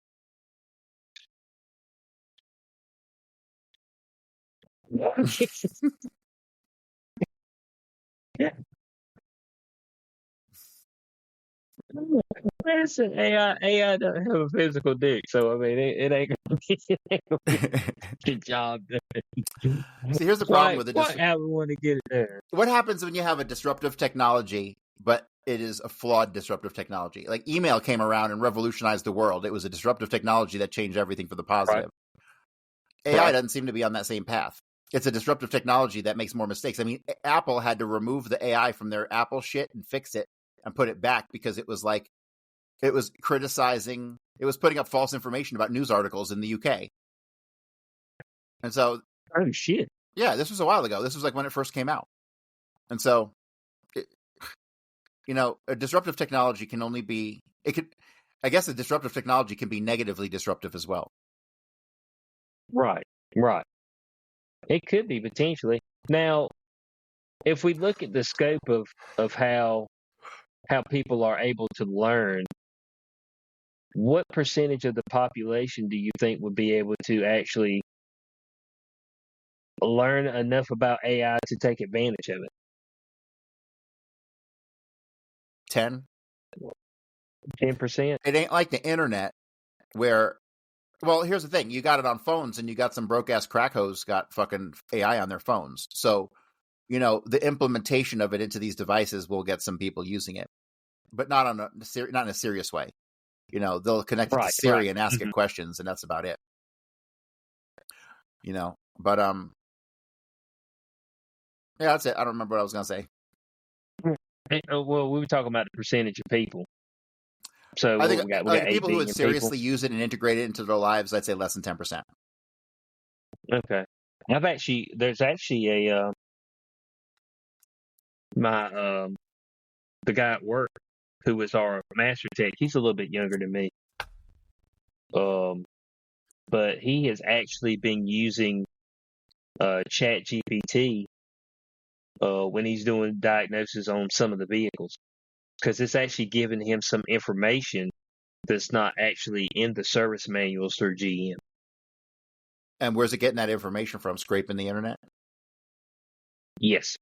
A: Yeah. Listen, AI don't have a physical dick, so I mean, it ain't gonna be a good job done.
B: See, here's the problem with it.
A: Why I would want to get it there?
B: What happens when you have a disruptive technology, but it is a flawed disruptive technology? Like email came around and revolutionized the world. It was a disruptive technology that changed everything for the positive. Right. AI doesn't seem to be on that same path. It's a disruptive technology that makes more mistakes. I mean, Apple had to remove the AI from their Apple shit and fix it and put it back because it was like, it was criticizing, it was putting up false information about news articles in the UK. And so,
A: oh shit.
B: Yeah, this was a while ago. This was like when it first came out. And so, a disruptive technology can only be, I guess a disruptive technology can be negatively disruptive as well.
A: Right. It could be potentially. Now, if we look at the scope of how people are able to learn, what percentage of the population do you think would be able to actually learn enough about AI to take advantage of it?
B: 10.
A: 10%?
B: It ain't like the internet where, well, here's the thing. You got it on phones and you got some broke-ass crackhoes got fucking AI on their phones. So, the implementation of it into these devices will get some people using it, but not in a serious way. They'll connect it to Siri and ask it questions, and that's about it. But yeah, that's it. I don't remember what I was gonna say.
A: Well, we were talking about the percentage of people. So
B: I think
A: we got
B: people who would seriously use it and integrate it into their lives, I'd say less than 10%.
A: Okay. There's actually a the guy at work who was our master tech. He's a little bit younger than me. But he has actually been using ChatGPT when he's doing diagnosis on some of the vehicles, because it's actually giving him some information that's not actually in the service manuals through GM.
B: And where's it getting that information from? Scraping the internet?
A: Yes.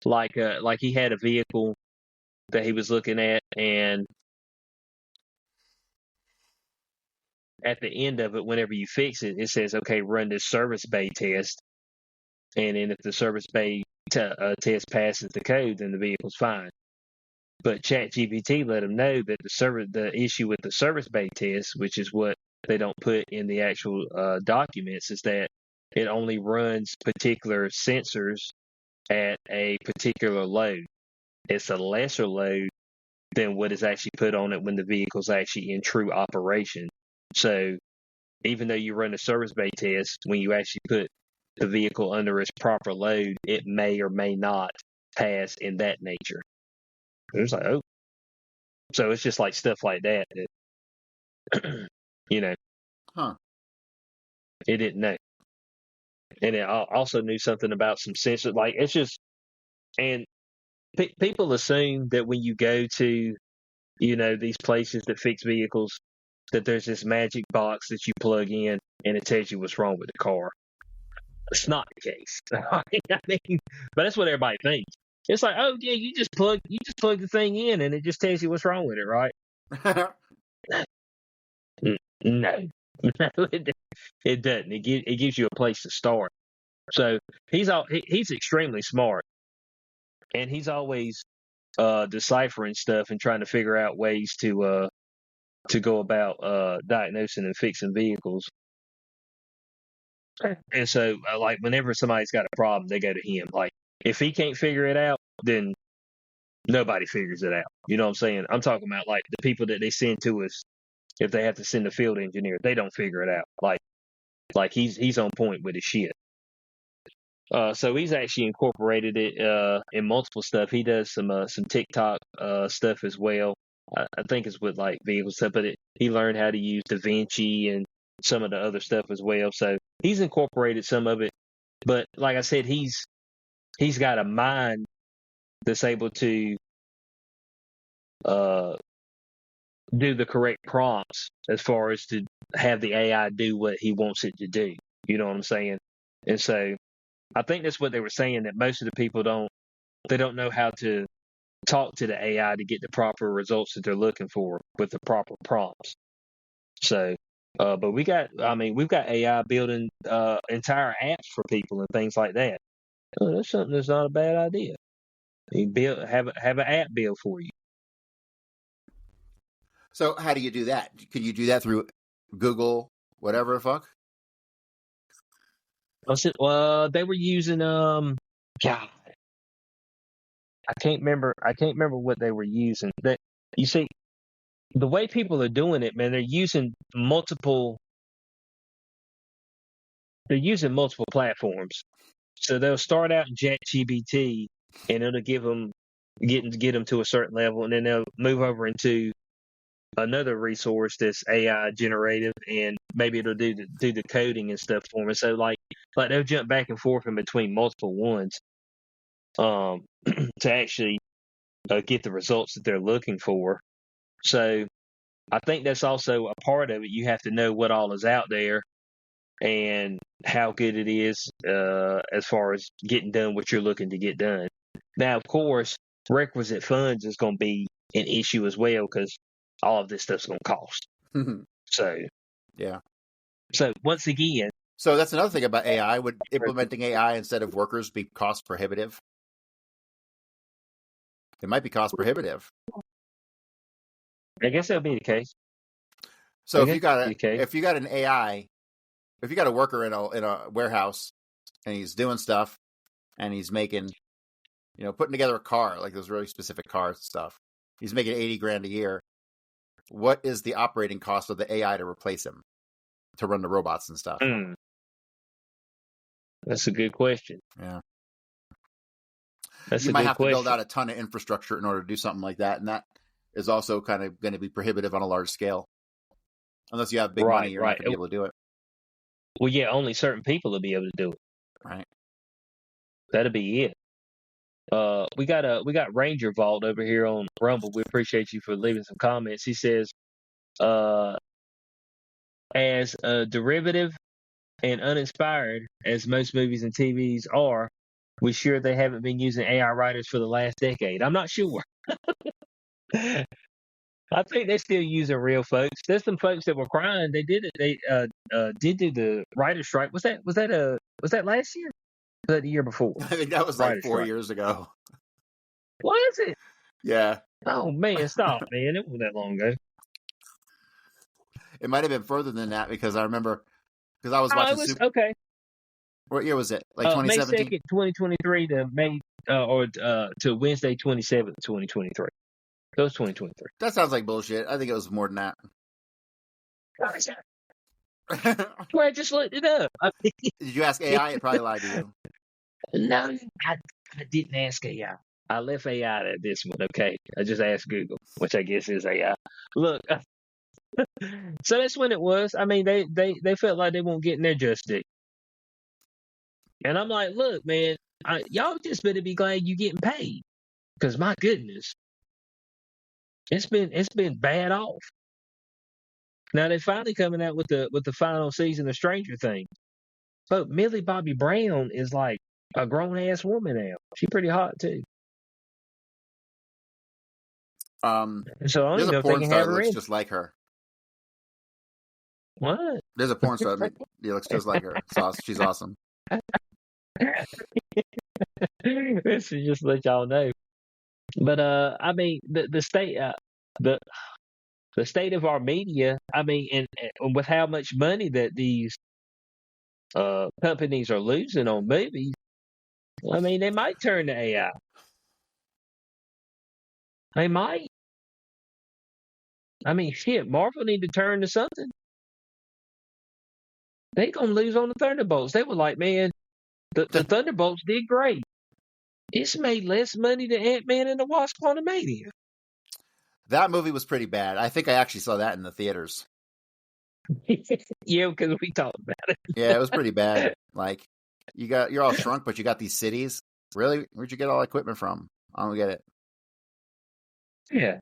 A: Like he had a vehicle that he was looking at, and at the end of it, whenever you fix it, it says, okay, run this service bay test. And then if the service bay test passes the code, then the vehicle's fine. But ChatGPT let him know that the issue with the service bay test, which is what they don't put in the actual documents, is that it only runs particular sensors at a particular load. It's a lesser load than what is actually put on it when the vehicle's actually in true operation. So even though you run a service bay test, when you actually put the vehicle under its proper load, it may or may not pass in that nature. It was like, oh. So it's just like stuff like that
B: Huh.
A: It didn't know. And it also knew something about some sensors. Like, it's just, and people assume that when you go to, these places that fix vehicles, that there's this magic box that you plug in and it tells you what's wrong with the car. It's not the case. But that's what everybody thinks. It's like, oh yeah, you just plug the thing in and it just tells you what's wrong with it, right? No, it doesn't. It gives you a place to start. So he's extremely smart, and he's always deciphering stuff and trying to figure out ways to go about diagnosing and fixing vehicles. And so, like, whenever somebody's got a problem, they go to him. Like, if he can't figure it out, then nobody figures it out. You know what I'm saying? I'm talking about, like, the people that they send to us. If they have to send a field engineer, they don't figure it out. Like he's on point with his shit. So he's actually incorporated it in multiple stuff. He does some TikTok stuff as well. I think it's with like vehicle stuff, but he learned how to use DaVinci and some of the other stuff as well. So he's incorporated some of it. But like I said, he's got a mind that's able to do the correct prompts as far as to have the AI do what he wants it to do. You know what I'm saying? And so I think that's what they were saying, that most of the people don't know how to talk to the AI to get the proper results that they're looking for with the proper prompts. So, but we've got AI building entire apps for people and things like that. Oh, that's something that's not a bad idea. You have an app build for you.
B: So how do you do that? Could you do that through Google, whatever the fuck?
A: Well, they were using God, I can't remember what they were using. That, you see, the way people are doing it, man, they're using multiple platforms. So they'll start out in ChatGPT, and it'll get them to a certain level, and then they'll move over into another resource that's AI generative, and maybe it'll do the coding and stuff for them. So like they'll jump back and forth in between multiple ones to actually get the results that they're looking for. So I think that's also a part of it. You have to know what all is out there and how good it is as far as getting done what you're looking to get done. Now, of course, requisite funds is going to be an issue as well because all of this stuff's going to cost. So,
B: yeah.
A: So once again,
B: so that's another thing about AI. Would implementing AI instead of workers be cost prohibitive? It might be cost prohibitive.
A: I guess that'll be the case.
B: So if you got an AI, if you got a worker in a warehouse and he's doing stuff and he's making, putting together a car, like those really specific cars and stuff, he's making $80,000 a year. What is the operating cost of the AI to replace him, to run the robots and stuff?
A: That's a good question.
B: Yeah.
A: That's
B: you
A: a
B: might
A: good
B: have
A: question.
B: to build out a ton of infrastructure in order to do something like that, and that is also kind of going to be prohibitive on a large scale. Unless you have big money, you're not going to be able to do it.
A: Well, yeah, only certain people will be able to do it.
B: Right.
A: That'll be it. We got Ranger Vault over here on Rumble. We appreciate you for leaving some comments. He says, as a derivative and uninspired as most movies and TVs are, we sure they haven't been using AI writers for the last decade. I'm not sure. I think they're still using real folks. There's some folks that were crying. They did it. They did do the writer's strike. Was that last year? Or was that the year before?
B: I think that was like 4 years ago.
A: Was it?
B: Yeah.
A: Oh man, stop, man! It wasn't that long ago.
B: It might have been further than that because I remember I was watching.
A: Okay.
B: What year was it? Like 2017?
A: May 2nd, 2023 to May to Wednesday 27th, 2023. That was 2023.
B: That sounds like bullshit. I think it was more than that.
A: Well, I just looked it up.
B: Did you ask AI? It probably lied to you.
A: No, I didn't ask AI. I left AI at this one, okay? I just asked Google, which I guess is AI. Look, so that's when it was. I mean, they felt like they weren't getting their just due. And I'm like, look, man, y'all just better be glad you getting paid. Because my goodness, it's been bad off. Now they're finally coming out with the final season of Stranger Things. But Millie Bobby Brown is like a grown ass woman now. She's pretty hot too. So I don't
B: there's
A: know
B: a
A: if they
B: porn
A: can
B: star
A: have
B: that
A: her
B: looks
A: in.
B: just like her.
A: What?
B: There's a porn star that looks just like her. She's awesome.
A: This is just to let y'all know. But I mean, the state the state of our media. I mean, and with how much money that these companies are losing on movies, I mean, they might turn to AI. They might. I mean, shit, Marvel need to turn to something. They gonna lose on the Thunderbolts. They were like, man, the Thunderbolts did great. It's made less money than Ant-Man and the Wasp: Quantumania.
B: That movie was pretty bad. I think I actually saw that in the theaters.
A: Yeah, because we talked about it.
B: Yeah, it was pretty bad. Like, you're all shrunk, but you got these cities. Really? Where'd you get all that equipment from? I don't get it.
A: Yeah,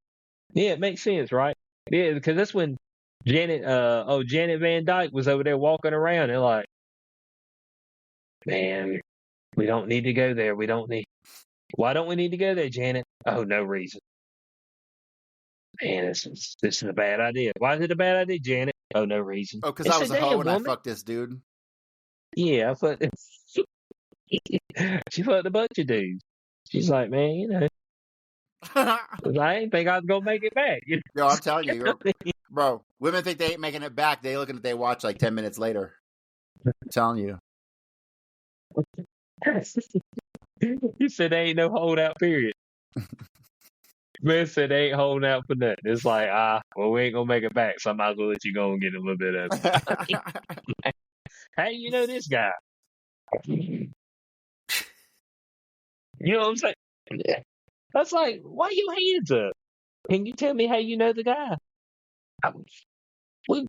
A: it makes sense, right? Yeah, because that's when Janet Van Dyke was over there walking around and like, man, we don't need to go there. Why don't we need to go there, Janet? Oh, no reason. Man, this is a bad idea. Why is it a bad idea, Janet? Oh, no reason.
B: Oh, because I was a hoe and I fucked this dude.
A: Yeah, I fucked. She fucked a bunch of dudes. She's like, man, I ain't think I was gonna make it back.
B: Yo, I'm telling you, bro. Women think they ain't making it back. They looking at their watch like 10 minutes later. I'm telling you.
A: You said there ain't no holdout period. Man said they ain't holding out for nothing. It's like, well, we ain't gonna make it back, so I might as well let you go and get a little bit of it. Hey, you know this guy. You know what I'm saying? That's like, why your hands up? Can you tell me how you know the guy? We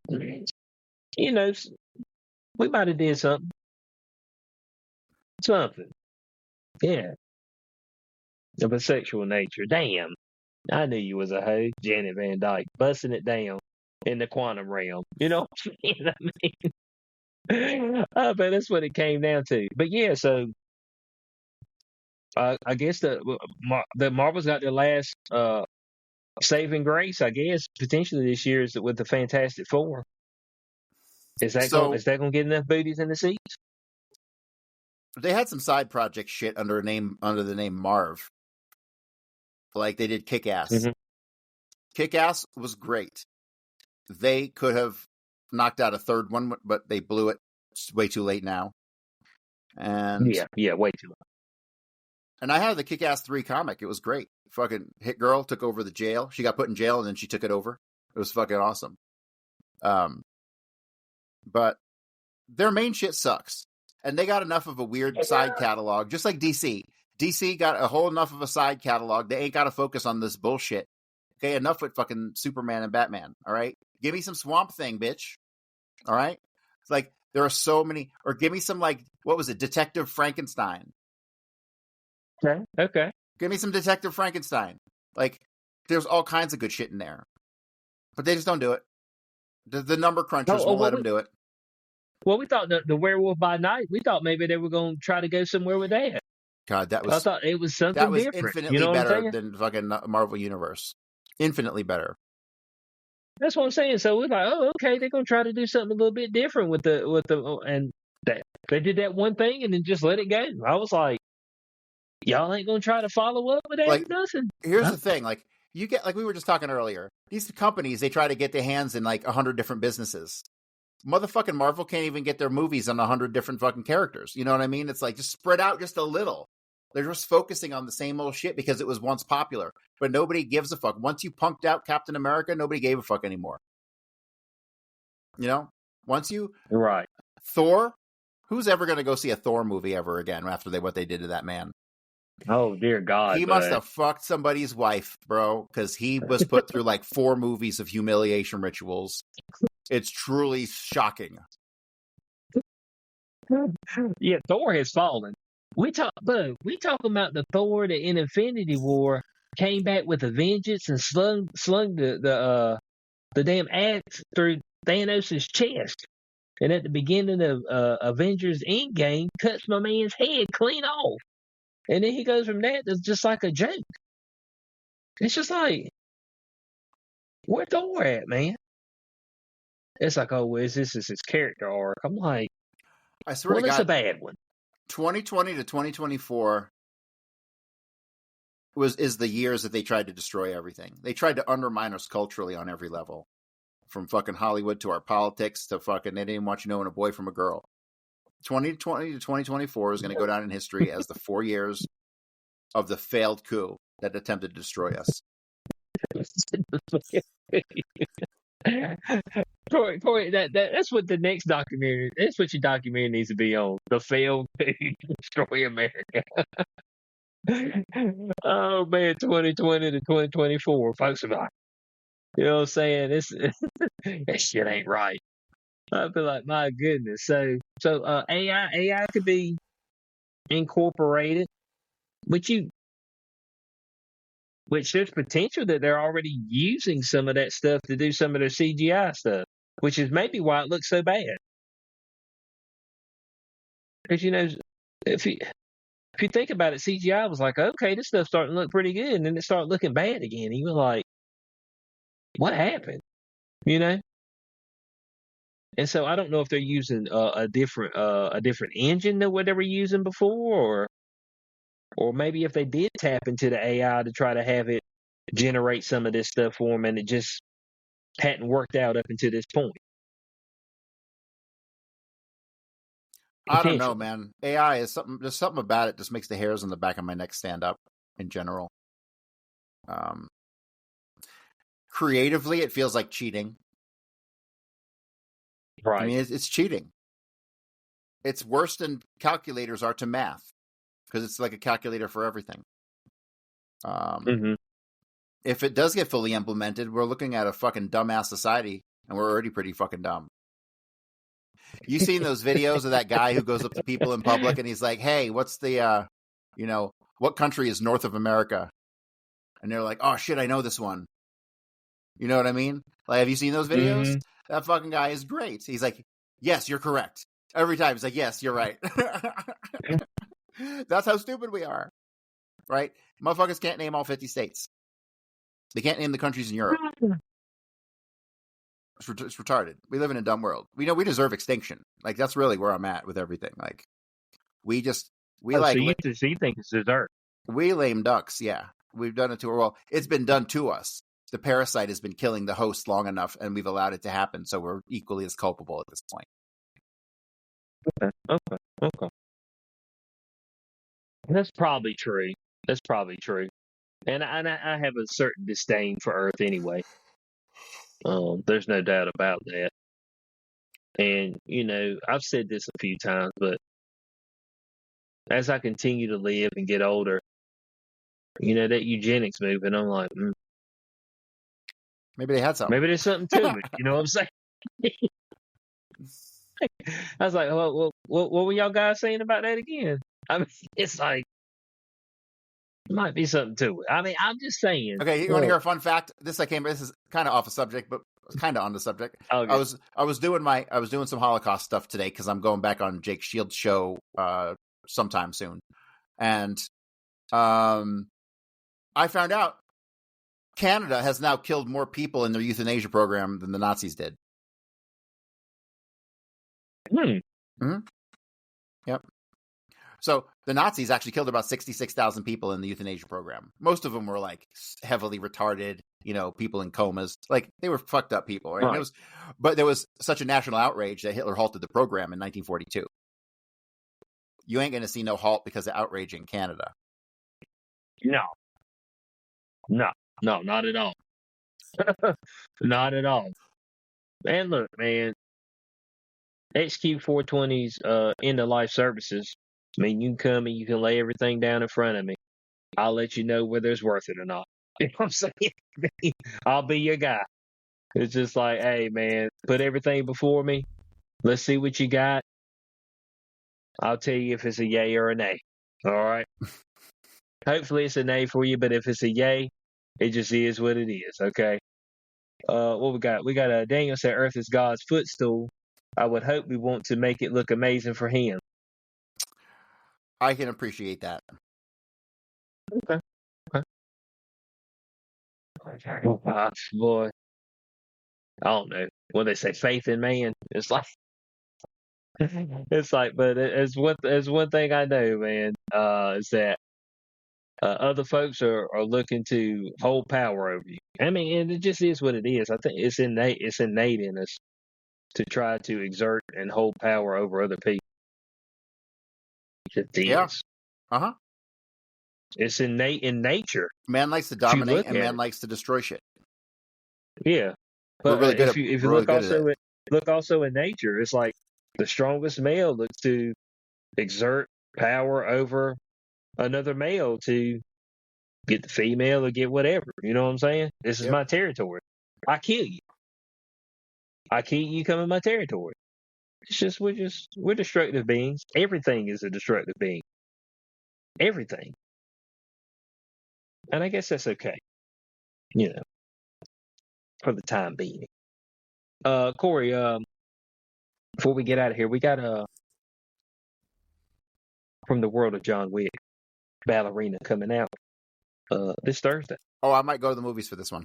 A: might have did something. Something. Yeah. Of a sexual nature. Damn. I knew you was a hoe, Janet Van Dyke. Busting it down. in the quantum realm. You know what I mean? But that's what it came down to. But yeah, so I guess the Marvel's got their last saving grace, I guess, potentially this year is with the Fantastic Four. Is that
B: So
A: going to get enough booties in the seats?
B: they had some side project shit under the name Marv. Like they did Kick-Ass.
A: Mm-hmm.
B: Kick-Ass was great. They could have knocked out a third one, but they blew it. It's way too late now. And
A: yeah, way too late.
B: And I had the Kick-Ass 3 comic. It was great. Fucking Hit Girl took over the jail. She got put in jail and then she took it over. It was fucking awesome. But their main shit sucks. And they got enough of a weird side catalog, just like DC. DC got a whole enough of a side catalog. They ain't got to focus on this bullshit. Okay, enough with fucking Superman and Batman, all right? Give me some Swamp Thing, bitch. All right? It's like, there are so many, or give me some, like, what was it, Detective Frankenstein.
A: Okay.
B: Give me some Detective Frankenstein. Like, there's all kinds of good shit in there. But they just don't do it. The number crunchers won't let them do it.
A: Well, we thought the Werewolf by Night, we thought maybe they were going to try to go somewhere with that.
B: God,
A: I thought it was something
B: that was
A: different.
B: Infinitely
A: you know
B: better than fucking Marvel Universe. Infinitely better.
A: That's what I'm saying. So we're like, oh, okay, they're going to try to do something a little bit different with the and they did that one thing and then just let it go. I was like, y'all ain't going to try to follow up with that?
B: Like,
A: nothing.
B: Here's the thing, like, you get, like we were just talking earlier, these companies, they try to get their hands in like 100 different businesses. Motherfucking Marvel can't even get their movies on 100 different fucking characters. You know what I mean? It's like, just spread out just a little. They're just focusing on the same old shit because it was once popular. But nobody gives a fuck. Once you punked out Captain America, nobody gave a fuck anymore. You know? Once you...
A: Right.
B: Thor? Who's ever going to go see a Thor movie ever again after what they did to that man?
A: Oh, dear God.
B: He must have fucked somebody's wife, bro, because he was put through like 4 movies of humiliation rituals. It's truly shocking.
A: Yeah, Thor has fallen. We talking about the Thor that in Infinity War came back with a vengeance and slung the damn axe through Thanos' chest. And at the beginning of Avengers Endgame, cuts my man's head clean off. And then he goes from that to just like a joke. It's just like, where Thor at, man? It's like, oh, well, this is his character arc. I'm like,
B: I swear to God,
A: it's a bad one.
B: 2020 to 2024 is the years that they tried to destroy everything. They tried to undermine us culturally on every level. From fucking Hollywood to our politics to fucking they didn't want you knowing a boy from a girl. 2020 to 2024 is going to go down in history as the 4 years of the failed coup that attempted to destroy us.
A: Corey, that's what the next documentary. That's what your documentary needs to be on. The failed coup to destroy America. Oh man, 2020 to 2024, folks. About you know what I'm saying? That shit ain't right. I feel like, my goodness. So AI could be incorporated, which there's potential that they're already using some of that stuff to do some of their CGI stuff, which is maybe why it looks so bad. Because if you think about it, CGI was like, okay, this stuff's starting to look pretty good, and then it started looking bad again. You were like, what happened? You know? And so I don't know if they're using a different engine than what they were using before, or maybe if they did tap into the AI to try to have it generate some of this stuff for them, and it just hadn't worked out up until this point.
B: I don't know, man. AI is something. There's something about it just makes the hairs on the back of my neck stand up. In general, creatively, it feels like cheating.
A: Right.
B: I mean, it's cheating. It's worse than calculators are to math because it's like a calculator for everything. If it does get fully implemented, we're looking at a fucking dumbass society, and we're already pretty fucking dumb. You seen those videos of that guy who goes up to people in public and he's like, "Hey, what's the, what country is north of America?" And they're like, "Oh shit, I know this one." You know what I mean? Like, have you seen those videos?
A: Mm-hmm.
B: That fucking guy is great. He's like, yes, you're correct. Every time he's like, yes, you're right. That's how stupid we are, right? Motherfuckers can't name all 50 states. They can't name the countries in Europe. It's retarded. We live in a dumb world. We know we deserve extinction. Like, that's really where I'm at with everything. Like, we
A: So
B: like,
A: you think it's dessert?
B: we lame ducks. Yeah, we've done it to her. Well, it's been done to us. The parasite has been killing the host long enough, and we've allowed it to happen. So we're equally as culpable at this point.
A: Okay. That's probably true. And I have a certain disdain for Earth anyway. There's no doubt about that. And, I've said this a few times, but as I continue to live and get older, that eugenics movement, I'm like,
B: Maybe they had something.
A: maybe there's something to it. You know what I'm saying? I was like, well, what were y'all guys saying about that again? I mean, it's like, might be something to it. I mean, I'm just saying.
B: Okay, you want to hear a fun fact? This is kind of off the subject, but kind of on the subject.
A: Okay.
B: I was doing some Holocaust stuff today because I'm going back on Jake Shields' show sometime soon, and I found out Canada has now killed more people in their euthanasia program than the Nazis did. Mm-hmm. Yep. So the Nazis actually killed about 66,000 people in the euthanasia program. Most of them were like heavily retarded, people in comas. Like, they were fucked up people, right?
A: Right.
B: But there was such a national outrage that Hitler halted the program in 1942. You ain't going to see no halt because of outrage in Canada.
A: No, not at all. Not at all. And look, man, HQ 420's end of life services. I mean, you can come and you can lay everything down in front of me. I'll let you know whether it's worth it or not. You know what I'm saying? I'll be your guy. It's just like, hey, man, put everything before me. Let's see what you got. I'll tell you if it's a yay or a nay. All right? Hopefully it's a nay for you, but if it's a yay, it just is what it is, okay? What we got? We got Daniel said Earth is God's footstool. I would hope we want to make it look amazing for him.
B: I can appreciate that.
A: Okay. Boy, I don't know. What they say, faith in man. It's like, but as one thing I know, man, is that other folks are looking to hold power over you. I mean, and it just is what it is. I think it's innate in us to try to exert and hold power over other people. It is.
B: Yeah. Uh-huh.
A: It's innate in nature.
B: Man likes to dominate, and man likes to destroy shit.
A: Yeah, but if you look also in nature, it's like the strongest male looks to exert power over another male to get the female or get whatever. You know what I'm saying? This is my territory. I kill you. You come in my territory. It's just we're destructive beings. Everything is a destructive being. Everything. And I guess that's okay. For the time being. Corey, before we get out of here, we got From the World of John Wick, Ballerina coming out this Thursday.
B: Oh, I might go to the movies for this one.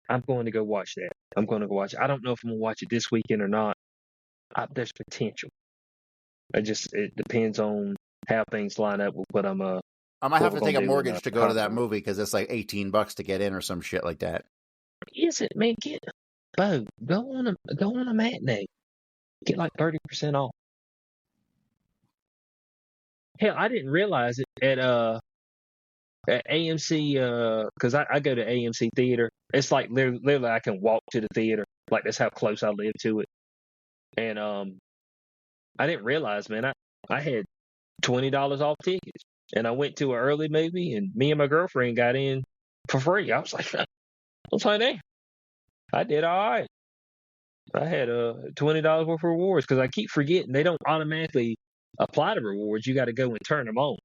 A: I'm going to go watch that. I don't know if I'm going to watch it this weekend or not. There's potential. It depends on how things line up with what I'm
B: I might have to take a mortgage to go to that movie because it's like $18 to get in or some shit like that.
A: Is it, man? Go on a matinee. Get like 30% off. Hell, I didn't realize it at AMC because I go to AMC theater. It's like literally I can walk to the theater. Like, that's how close I live to it. And I didn't realize, man, I had $20 off tickets, and I went to an early movie, and me and my girlfriend got in for free. I was like, hey, I did all right. I had $20 worth of rewards because I keep forgetting they don't automatically apply to rewards. You got to go and turn them on.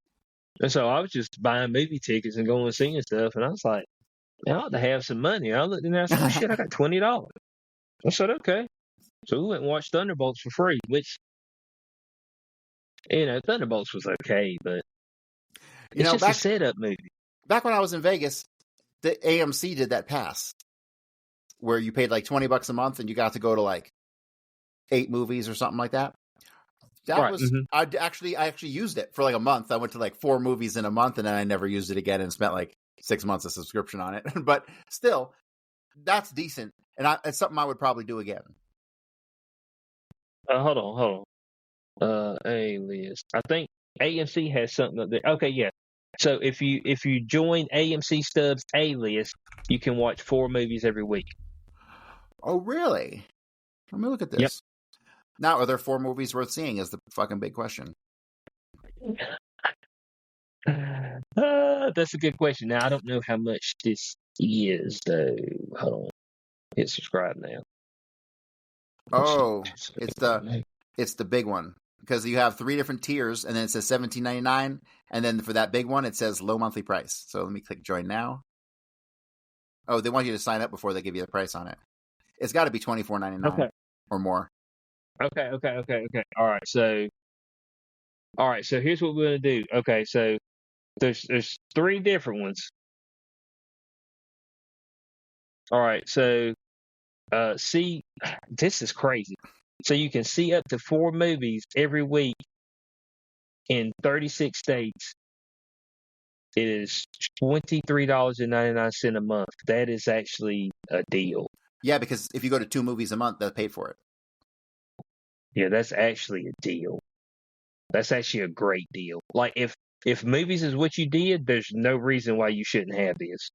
A: And so I was just buying movie tickets and going and seeing stuff, and I was like, I ought to have some money. I looked in there and I said, shit, I got $20. I said, okay. So we went and watched Thunderbolts for free, which, Thunderbolts was okay, but it's just a setup movie.
B: Back when I was in Vegas, the AMC did that pass where you paid like $20 a month and you got to go to like 8 movies or something like that. That was I actually used it for like a month. I went to like 4 movies in a month, and then I never used it again and spent like 6 months of subscription on it. But still, that's decent, and it's something I would probably do again.
A: Hold on. A-list. I think AMC has something up there. Okay, yeah. So if you join AMC Stubs A-list, you can watch 4 movies every week.
B: Oh, really? Let me look at this.
A: Yep.
B: Now, are there 4 movies worth seeing is the fucking big question.
A: That's a good question. Now, I don't know how much this is, though. Hold on. Hit subscribe now.
B: Oh, it's the big one. Because you have 3 different tiers, and then it says $17.99, and then for that big one, it says low monthly price. So let me click join now. Oh, they want you to sign up before they give you the price on it. It's got to be $24.99 or more.
A: Okay. All right, so here's what we're gonna do. Okay, so there's 3 different ones. All right, so see, this is crazy. So you can see up to 4 movies every week in 36 states. It is $23.99 a month. That is actually a deal.
B: Yeah, because if you go to 2 movies a month, they'll pay for it.
A: Yeah, that's actually a deal. That's actually a great deal. Like if movies is what you did, there's no reason why you shouldn't have this.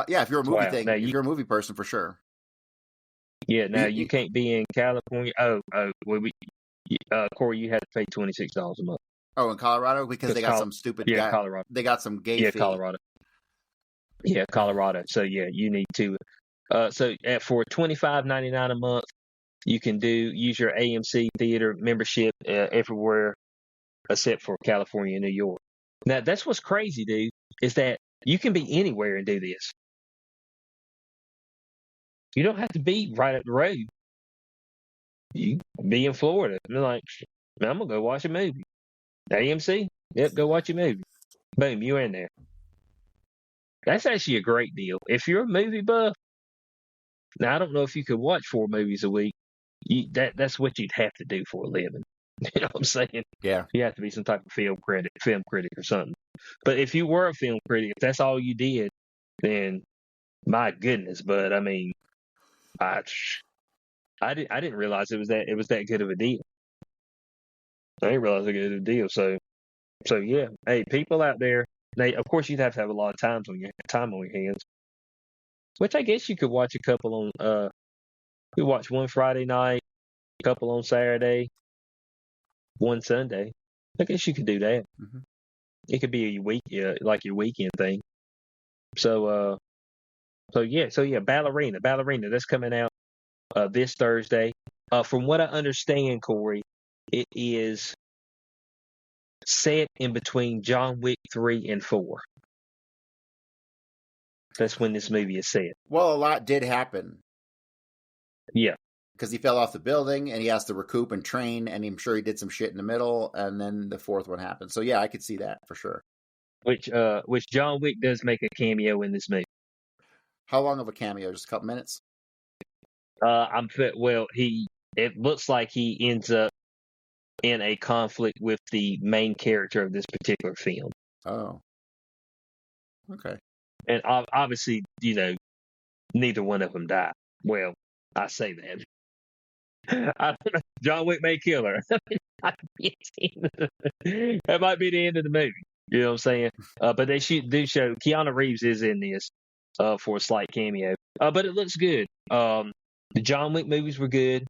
B: Yeah, if you're a movie thing, if you're a movie person, for sure.
A: Yeah, now you can't be in California. Corey, you have to pay $26 a month.
B: Oh, in Colorado, because they got some stupid guy.
A: Colorado.
B: They got some gay fee.
A: Colorado. Yeah, Colorado. So yeah, you need to. For $25.99 a month, you can use your AMC theater membership everywhere except for California and New York. Now that's what's crazy, dude, is that you can be anywhere and do this. You don't have to be right up the road. You can be in Florida. And they're like, I'm gonna go watch a movie. AMC, yep, go watch a movie. Boom, you're in there. That's actually a great deal. If you're a movie buff, now I don't know if you could watch 4 movies a week. That's what you'd have to do for a living. You know what I'm saying?
B: Yeah.
A: You have to be some type of film critic or something. But if you were a film critic, if that's all you did, then my goodness. But I mean, I didn't realize it was that good of a deal. I didn't realize it was that good of a deal. So yeah, hey, people out there, of course you'd have to have a lot of time on your hands. Which I guess you could watch a couple on. You watch one Friday night, a couple on Saturday, one Sunday. I guess you could do that.
B: Mm-hmm.
A: It could be like your weekend thing. So yeah, Ballerina. That's coming out this Thursday. From what I understand, Corey, it is set in between John Wick 3 and 4. That's when this movie is set.
B: Well, a lot did happen.
A: Yeah.
B: Because he fell off the building and he has to recoup and train, and I'm sure he did some shit in the middle, and then the 4th one happened. So yeah, I could see that for sure.
A: Which John Wick does make a cameo in this movie.
B: How long of a cameo? Just a couple minutes?
A: It looks like he ends up in a conflict with the main character of this particular film.
B: Oh. Okay.
A: And obviously, neither one of them die. Well, I say that. I don't know. John Wick may kill her. That might be the end of the movie. You know what I'm saying? But they do show Keanu Reeves is in this for a slight cameo. But it looks good. The John Wick movies were good.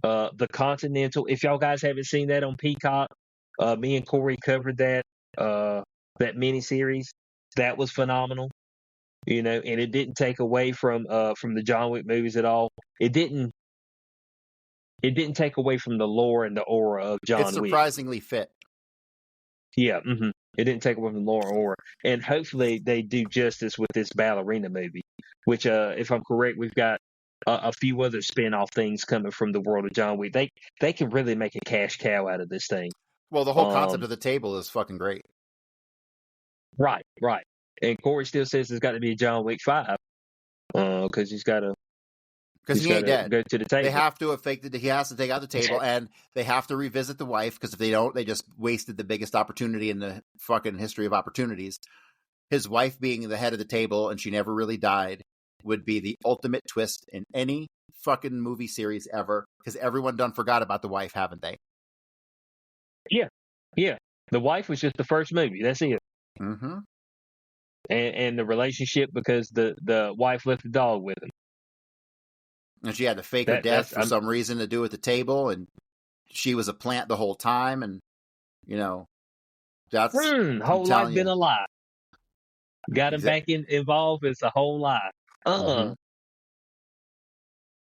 A: The Continental, if y'all guys haven't seen that on Peacock, me and Corey covered that miniseries. That was phenomenal. And it didn't take away from the John Wick movies at all. It didn't take away from the lore and the aura of John Wick.
B: It's surprisingly fit.
A: Yeah. Mm-hmm. It didn't take away from Laura Orr. And hopefully they do justice with this ballerina movie, which, if I'm correct, we've got a few other spin-off things coming from the world of John Wick. They can really make a cash cow out of this thing.
B: Well, the whole concept of the table is fucking great.
A: Right. And Corey still says there's got to be a John Wick 5 because he's got to.
B: Because he ain't dead.
A: Go to the table.
B: They have to have faked it. He has to take out the table, and they have to revisit the wife, because if they don't, they just wasted the biggest opportunity in the fucking history of opportunities. His wife being the head of the table, and she never really died, would be the ultimate twist in any fucking movie series ever, because everyone done forgot about the wife, haven't they?
A: Yeah. The wife was just the first movie. That's it.
B: Mm-hmm.
A: And the relationship, because the wife left the dog with him.
B: And she had to fake her death for some reason to do at the table, and she was a plant the whole time, and that's
A: whole life been a lie. Got him back involved. It's a whole lie.
B: Mm-hmm.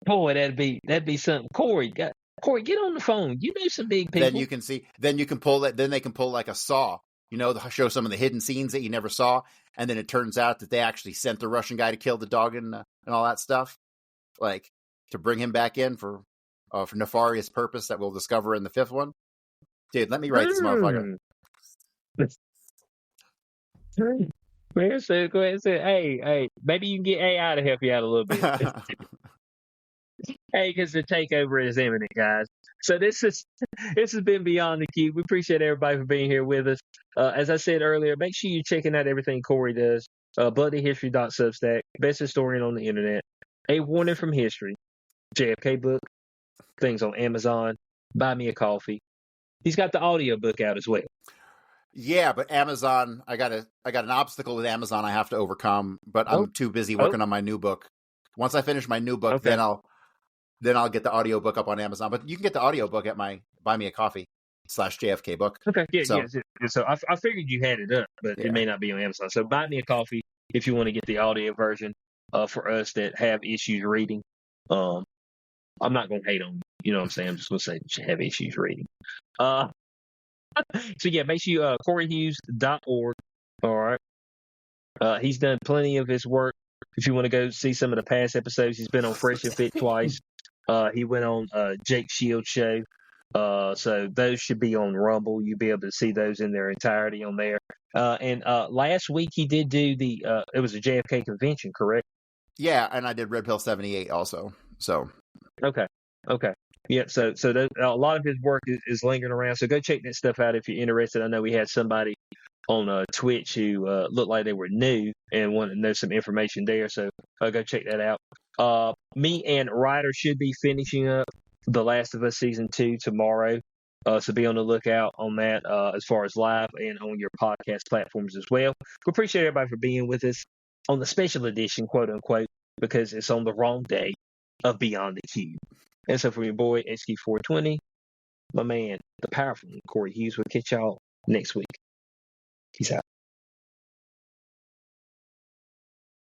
A: Boy, that'd be something. Corey, get on the phone. You know some big people.
B: Then you can see. Then you can pull that. Then they can pull like a Saw. Show some of the hidden scenes that you never saw, and then it turns out that they actually sent the Russian guy to kill the dog and all that stuff, like to bring him back in for nefarious purpose that we'll discover in the fifth one. Dude, let me write this motherfucker.
A: Man, so go ahead and say, hey, maybe you can get AI to help you out a little bit. Hey, because the takeover is imminent, guys. So this has been Beyond the Cube. We appreciate everybody for being here with us. As I said earlier, make sure you're checking out everything Corey does. BloodyHistory.substack, best historian on the internet. A Warning from History, JFK book, things on Amazon. Buy me a coffee. He's got the audio book out as well.
B: Yeah, but Amazon, I got an obstacle with Amazon I have to overcome, but I'm too busy working on my new book. Once I finish my new book, then I'll get the audio book up on Amazon. But you can get the audio book at my Buy Me a Coffee /JFK book.
A: Okay, yeah. So I figured you had it up, but it may not be on Amazon. So buy me a coffee if you want to get the audio version for us that have issues reading. I'm not going to hate on you. You know what I'm saying? I'm just going to say that you have issues reading. So yeah, make sure you CoreyHughes.org. All right. He's done plenty of his work. If you want to go see some of the past episodes, he's been on Fresh and Fit twice. He went on Jake Shields' show. So those should be on Rumble. You'll be able to see those in their entirety on there. And last week he did do it was a JFK convention, correct?
B: Yeah, and I did Red Pill 78 also. So
A: okay. Yeah, so a lot of his work is lingering around. So go check that stuff out if you're interested. I know we had somebody on Twitch who looked like they were new and wanted to know some information there. So go check that out. Me and Ryder should be finishing up The Last of Us Season 2 tomorrow. So be on the lookout on that as far as live and on your podcast platforms as well. We appreciate everybody for being with us on the special edition, quote unquote, because it's on the wrong day of Beyond the Cube. And so for your boy, HQ420, my man, the powerful Corey Hughes, we'll catch y'all next week. Peace out.